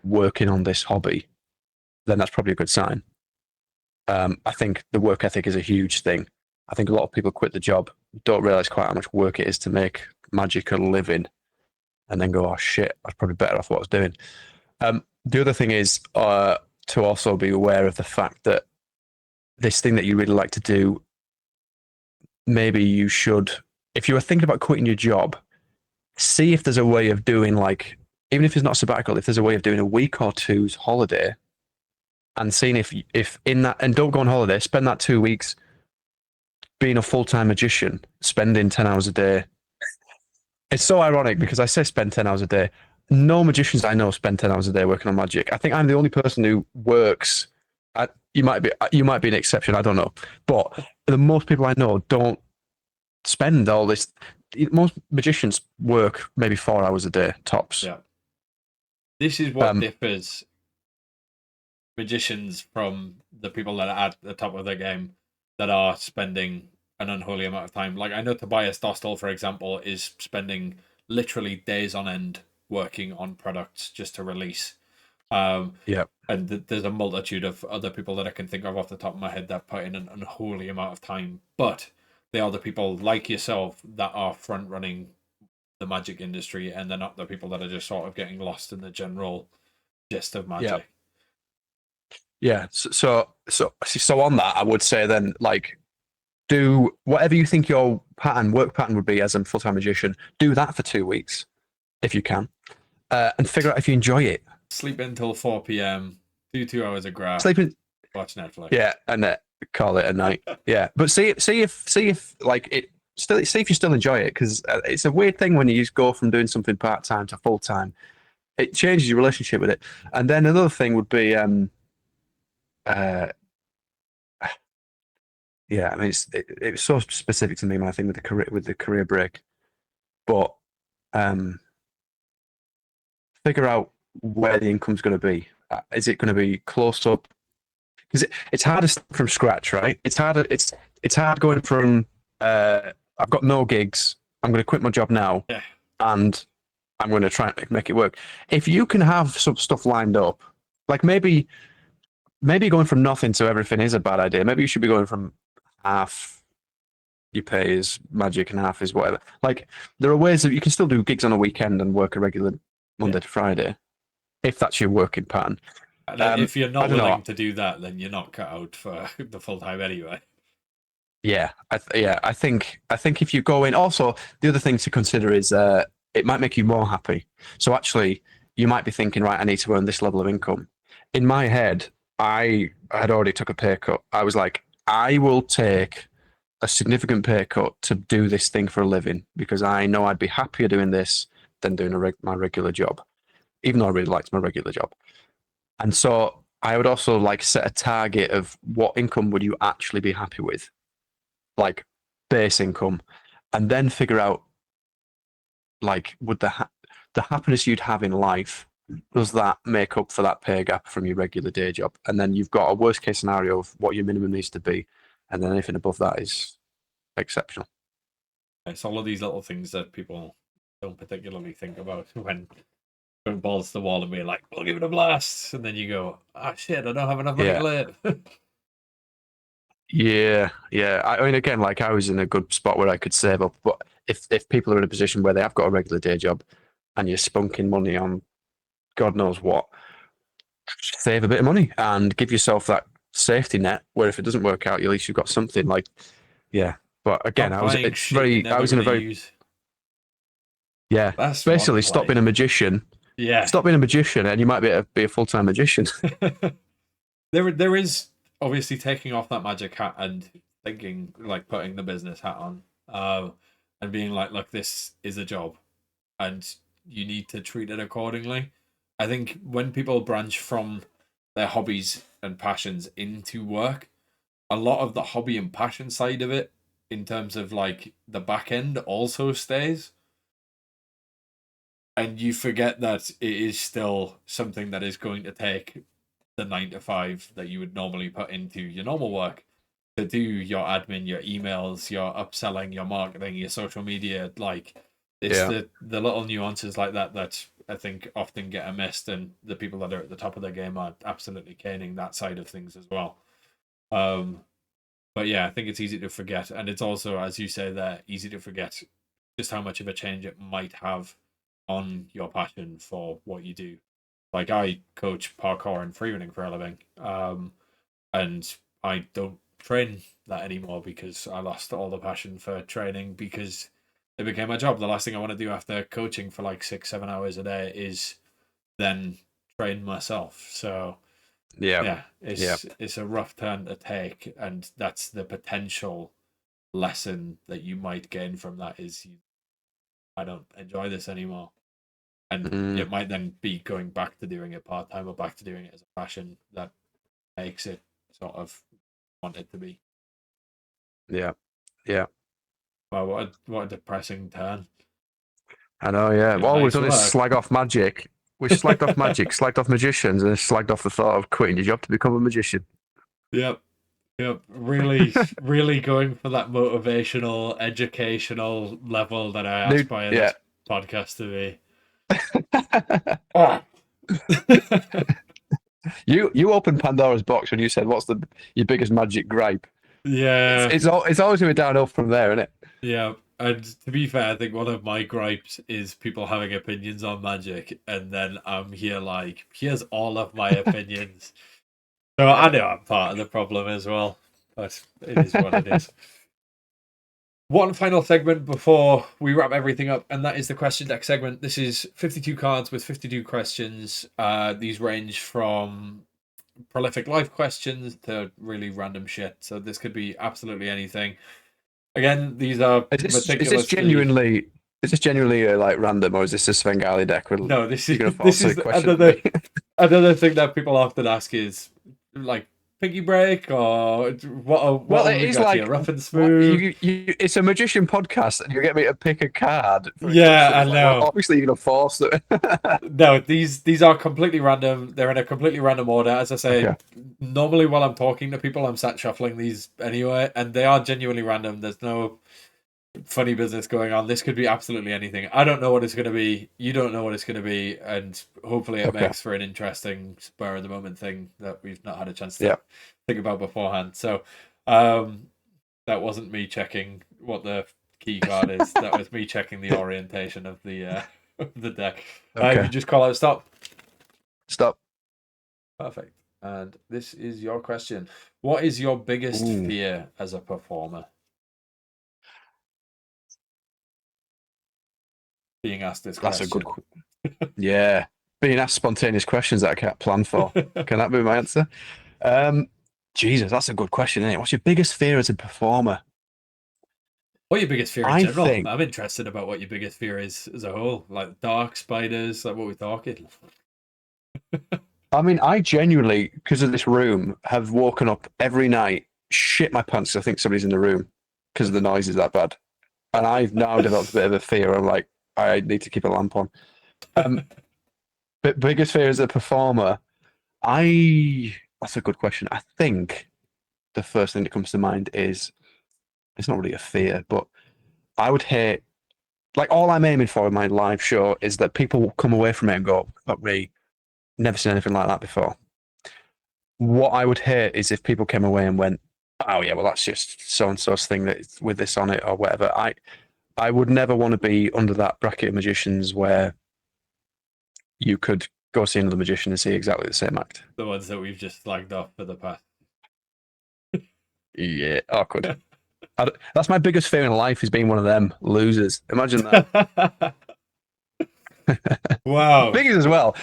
working on this hobby, then that's probably a good sign. I think the work ethic is a huge thing. I think a lot of people quit the job, don't realize quite how much work it is to make magic a living, and then go, "Oh shit, I was probably better off what I was doing." The other thing is to also be aware of the fact that this thing that you really like to do, maybe you should, if you are thinking about quitting your job, see if there's a way of doing, like, even if it's not sabbatical, if there's a way of doing a week or two's holiday, and seeing if in that, and don't go on holiday, spend that 2 weeks being a full-time magician, spending 10 hours a day. It's so ironic because I say spend 10 hours a day. No magicians I know spend 10 hours a day working on magic. I think I'm the only person who works. You might be an exception. I don't know. But the most people I know don't spend all this. Most magicians work maybe 4 hours a day, tops. Yeah. This is what differs magicians from the people that are at the top of their game that are spending an unholy amount of time. Like, I know Tobias Dostal, for example, is spending literally days on end working on products just to release. Yeah. And there's a multitude of other people that I can think of off the top of my head that put in an unholy amount of time. But they are the people like yourself that are front running the magic industry, and they're not the people that are just sort of getting lost in the general gist of magic. Yeah. So on that, I would say then, like, do whatever you think your work pattern would be as a full-time magician. Do that for 2 weeks if you can, and figure out if you enjoy it. Sleep until 4 p.m. Do 2 hours of graph. Watch Netflix. Yeah, and call it a night. Yeah, but see if like it still, see if you still enjoy it, because it's a weird thing when you just go from doing something part-time to full-time. It changes your relationship with it. And then another thing would be yeah, I mean, it was so specific to me, my thing with the career break. But figure out where the income's going to be. Is it going to be close up? Because it's hard to start from scratch, right? It's hard going from I've got no gigs. I'm going to quit my job now, and I'm going to try and make it work. If you can have some stuff lined up, like maybe going from nothing to everything is a bad idea. Maybe you should be going from half you pay is magic and half is whatever. Like, there are ways that you can still do gigs on a weekend and work a regular Monday to Friday, if that's your working pattern. If you're not willing to do that, then you're not cut out for the full time anyway. Yeah, I think if you go in, also the other thing to consider is it might make you more happy. So actually, you might be thinking, right, I need to earn this level of income. In my head, I had already took a pay cut. I was like, I will take a significant pay cut to do this thing for a living, because I know I'd be happier doing this than doing my regular job, even though I really liked my regular job. And so I would also like set a target of what income would you actually be happy with, like base income, and then figure out, like, the happiness you'd have in life, does that make up for that pay gap from your regular day job? And then you've got a worst case scenario of what your minimum needs to be, and then anything above that is exceptional. It's all of these little things that people don't particularly think about when throwing balls to the wall and being like, "We'll give it a blast," and then you go, "Ah, shit, I don't have enough money to lay it." Yeah. I mean, again, like I was in a good spot where I could save up, but if people are in a position where they have got a regular day job and you're spunking money on God knows what, save a bit of money and give yourself that safety net where if it doesn't work out, at least you've got something like, yeah. But again, Stop buying shit you're never I was in a gonna very, use. yeah, That's basically one stop play. being a magician. Yeah. Stop being a magician and you might be a full-time magician. There is obviously taking off that magic hat and thinking, like, putting the business hat on, and being like, look, this is a job and you need to treat it accordingly. I think when people branch from their hobbies and passions into work, a lot of the hobby and passion side of it, in terms of like the back end, also stays. And you forget that it is still something that is going to take the 9 to 5 that you would normally put into your normal work to do your admin, your emails, your upselling, your marketing, your social media. Like, it's the little nuances like that that I think often get missed, and the people that are at the top of their game are absolutely caning that side of things as well. But yeah, I think it's easy to forget, and it's also, as you say there, easy to forget just how much of a change it might have on your passion for what you do. Like, I coach parkour and freerunning for a living, and I don't train that anymore because I lost all the passion for training because it became my job. The last thing I want to do after coaching for like 6-7 hours a day is then train myself. So it's a rough turn to take, and that's the potential lesson that you might gain from that is I don't enjoy this anymore. And it might then be going back to doing it part-time or back to doing it as a passion that makes it sort of want it to be. Yeah. Wow, what a depressing turn. I know, yeah. Yeah, Well, all we've nice done is work. slag off magic. We've slagged off magic, slagged off magicians, and slagged off the thought of quitting your job to become a magician. Yep. Really, really going for that motivational, educational level that I aspire this podcast to be. You opened Pandora's box when you said, "What's your biggest magic gripe?" Yeah, it's always going to be downhill from there, isn't it? Yeah, and to be fair, I think one of my gripes is people having opinions on magic, and then I'm here like, here's all of my opinions. So I know I'm part of the problem as well, but it is what it is. One final segment before we wrap everything up, and that is the question deck segment. This is 52 cards with 52 questions. These range from prolific life questions to really random shit. So this could be absolutely anything. Again, these are Is this genuinely like random, or is this a Svengali deck? No, this is another thing that people often ask is like piggy break or what it is like rough and smooth. It's a magician podcast, and you get me to pick a card. Yeah, I know. Well, obviously, you're gonna force it. No, these are completely random. They're in a completely random order. As I say, normally while I'm talking to people, I'm sat shuffling these anyway, and they are genuinely random. There's no funny business going on. This could be absolutely anything. I don't know what it's going to be. You don't know what it's going to be, and hopefully it makes for an interesting spur of the moment thing that we've not had a chance to think about beforehand. So that wasn't me checking what the key card is. That was me checking the orientation of the deck. You just call out stop. Perfect. And this is your question. What is your biggest fear as a performer? Being asked this question. That's a good being asked spontaneous questions that I can't plan for. Can that be my answer? Jesus, that's a good question, isn't it? What's your biggest fear as a performer? What your biggest fear in general? I'm interested about what your biggest fear is as a whole. Like dark spiders, like what we're talking. I mean, I genuinely, because of this room, have woken up every night, shit my pants. I think somebody's in the room because the noise is that bad. And I've now developed a bit of a fear. I'm like, I need to keep a lamp on. But biggest fear as a performer, that's a good question. I think the first thing that comes to mind is it's not really a fear, but I would hate, like, all I'm aiming for in my live show is that people will come away from it and go, fuck me, never seen anything like that before. What I would hate is if people came away and went, oh yeah, well that's just so and so's thing that with this on it or whatever. I would never want to be under that bracket of magicians where you could go see another magician and see exactly the same act. The ones that we've just flagged off for the past. Yeah, awkward. That's my biggest fear in life, is being one of them losers. Imagine that. Wow. Biggest as well.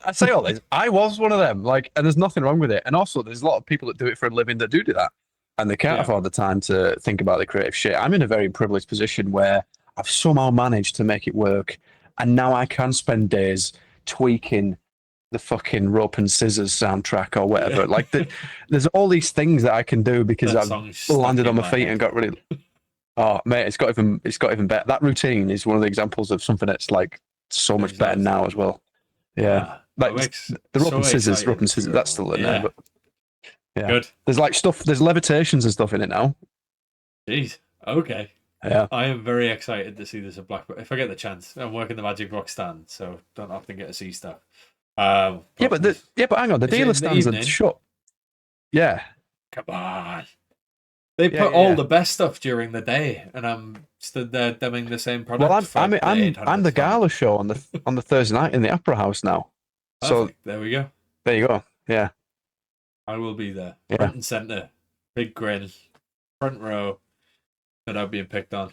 I say all this. I was one of them. Like, and there's nothing wrong with it. And also, there's a lot of people that do it for a living that do that, and they can't afford the time to think about the creative shit. I'm in a very privileged position where I've somehow managed to make it work, and now I can spend days tweaking the fucking Rope and Scissors soundtrack or whatever. Like, there's all these things that I can do because I've landed on my feet and got really. Oh mate, it's got even better. That routine is one of the examples of something that's like so much better now as well. Yeah, like the Rope and Scissors, that's still in there. But yeah, good. There's like stuff. There's levitations and stuff in it now. Jeez. Okay. Yeah. I am very excited to see this at Blackpool. If I get the chance, I'm working the MAGICBOX stand, so don't often get to see stuff. But hang on, the dealer stands are shut. Yeah. Come on. They put all the best stuff during the day, and I'm stood there demming the same product. Well, I'm the gala show on the Thursday night in the Opera House now. Perfect. So there we go. There you go. Yeah. I will be there, front and center, big grin, front row, that I'm being picked on.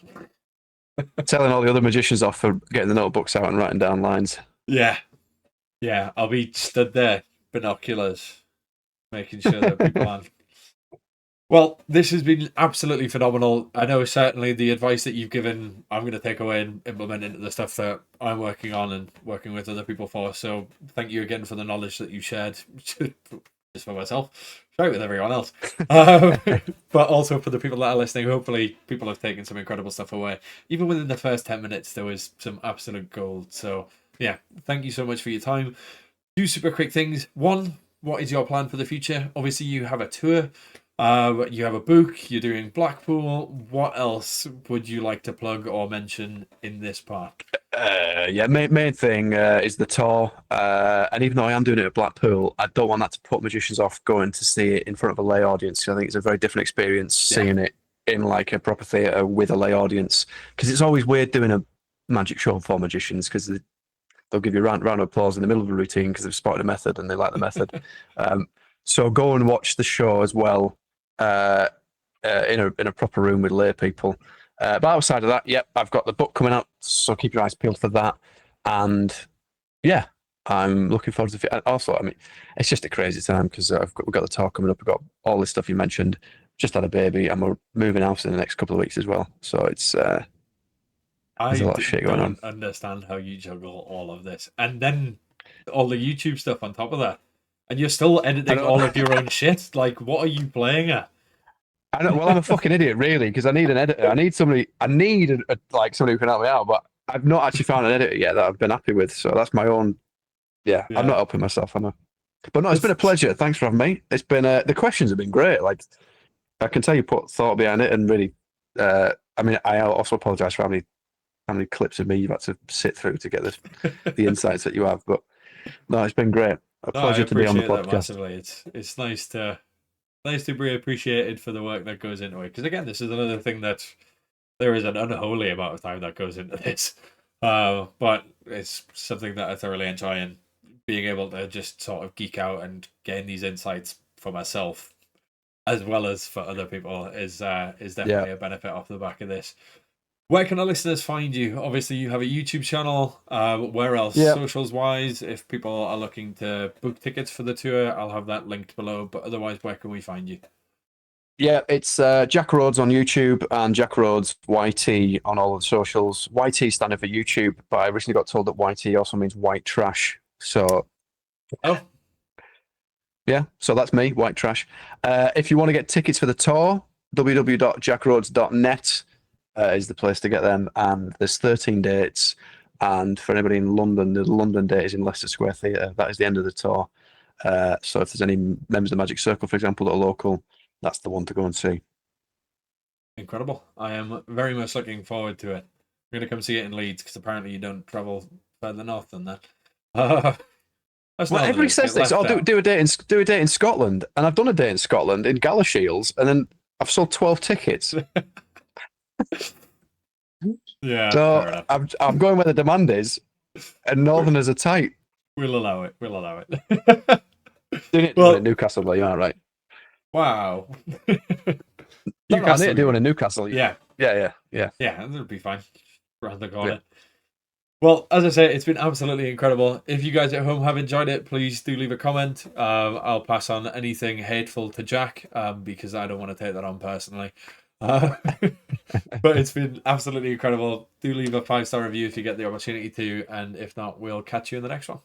Telling all the other magicians off for getting the notebooks out and writing down lines. Yeah. Yeah, I'll be stood there, binoculars, making sure that people aren't. Well, this has been absolutely phenomenal. I know certainly the advice that you've given, I'm going to take away and implement into the stuff that I'm working on and working with other people for. So thank you again for the knowledge that you shared, just for myself, share it with everyone else. But also for the people that are listening, hopefully people have taken some incredible stuff away. Even within the first 10 minutes, there was some absolute gold. So yeah, thank you so much for your time. 2 super quick things. 1, what is your plan for the future? Obviously, you have a tour. You have a book, you're doing Blackpool. What else would you like to plug or mention in this part? Main thing is the tour. And even though I am doing it at Blackpool, I don't want that to put magicians off going to see it in front of a lay audience. I think it's a very different experience seeing it in like a proper theatre with a lay audience. Because it's always weird doing a magic show for magicians, because they'll give you a round of applause in the middle of the routine because they've spotted a method and they like the method. So go and watch the show as well. In a proper room with lay people. But outside of that, I've got the book coming out, so keep your eyes peeled for that. And yeah, I'm looking forward to it. Also, I mean, it's just a crazy time because we've got the tour coming up. We've got all this stuff you mentioned. Just had a baby, and we're moving house in the next couple of weeks as well. So it's there's a lot of shit going on. I don't understand how you juggle all of this, and then all the YouTube stuff on top of that. And you're still editing all of your own shit. Like, what are you playing at? I know. Well, I'm a fucking idiot, really, because I need an editor. I need somebody. I need somebody who can help me out. But I've not actually found an editor yet that I've been happy with. So that's my own. Yeah, I'm not helping myself. I know. But no, it's been a pleasure. Thanks for having me. It's been the questions have been great. Like, I can tell you put thought behind it, and really. I mean, I also apologise for how many clips of me you've had to sit through to get the insights that you have. But no, it's been great. A pleasure to be on the podcast. It's nice to be appreciated for the work that goes into it. Because again, this is another thing that there is an unholy amount of time that goes into this. But it's something that I thoroughly enjoy, and being able to just sort of geek out and gain these insights for myself as well as for other people is definitely a benefit off the back of this. Where can our listeners find you? Obviously, you have a YouTube channel. Where else? Socials-wise, if people are looking to book tickets for the tour, I'll have that linked below. But otherwise, where can we find you? Yeah, it's Jack Rhodes on YouTube and Jack Rhodes YT on all of the socials. YT standing for YouTube, but I recently got told that YT also means white trash. So, yeah, so that's me, white trash. If you want to get tickets for the tour, www.jackrhodes.net. Is the place to get them, and there's 13 dates. And for anybody in London, the London date is in Leicester Square Theatre. That is the end of the tour. So if there's any members of the Magic Circle, for example, that are local, that's the one to go and see. Incredible. I am very much looking forward to it. I'm going to come see it in Leeds because apparently you don't travel further north than that. That's Well, not everybody says this. Oh, do a date in Scotland, and I've done a date in Scotland in Galashiels, and then I've sold 12 tickets. Yeah. So I'm going where the demand is, and Northerners are tight. We'll allow it. Doing it in Newcastle, but you are right. Wow. I need to do one in Newcastle. Yeah. Yeah, that'll be fine. Around the corner. Well, as I say, it's been absolutely incredible. If you guys at home have enjoyed it, please do leave a comment. I'll pass on anything hateful to Jack because I don't want to take that on personally. But it's been absolutely incredible. Do leave a 5-star review if you get the opportunity to, and if not, we'll catch you in the next one.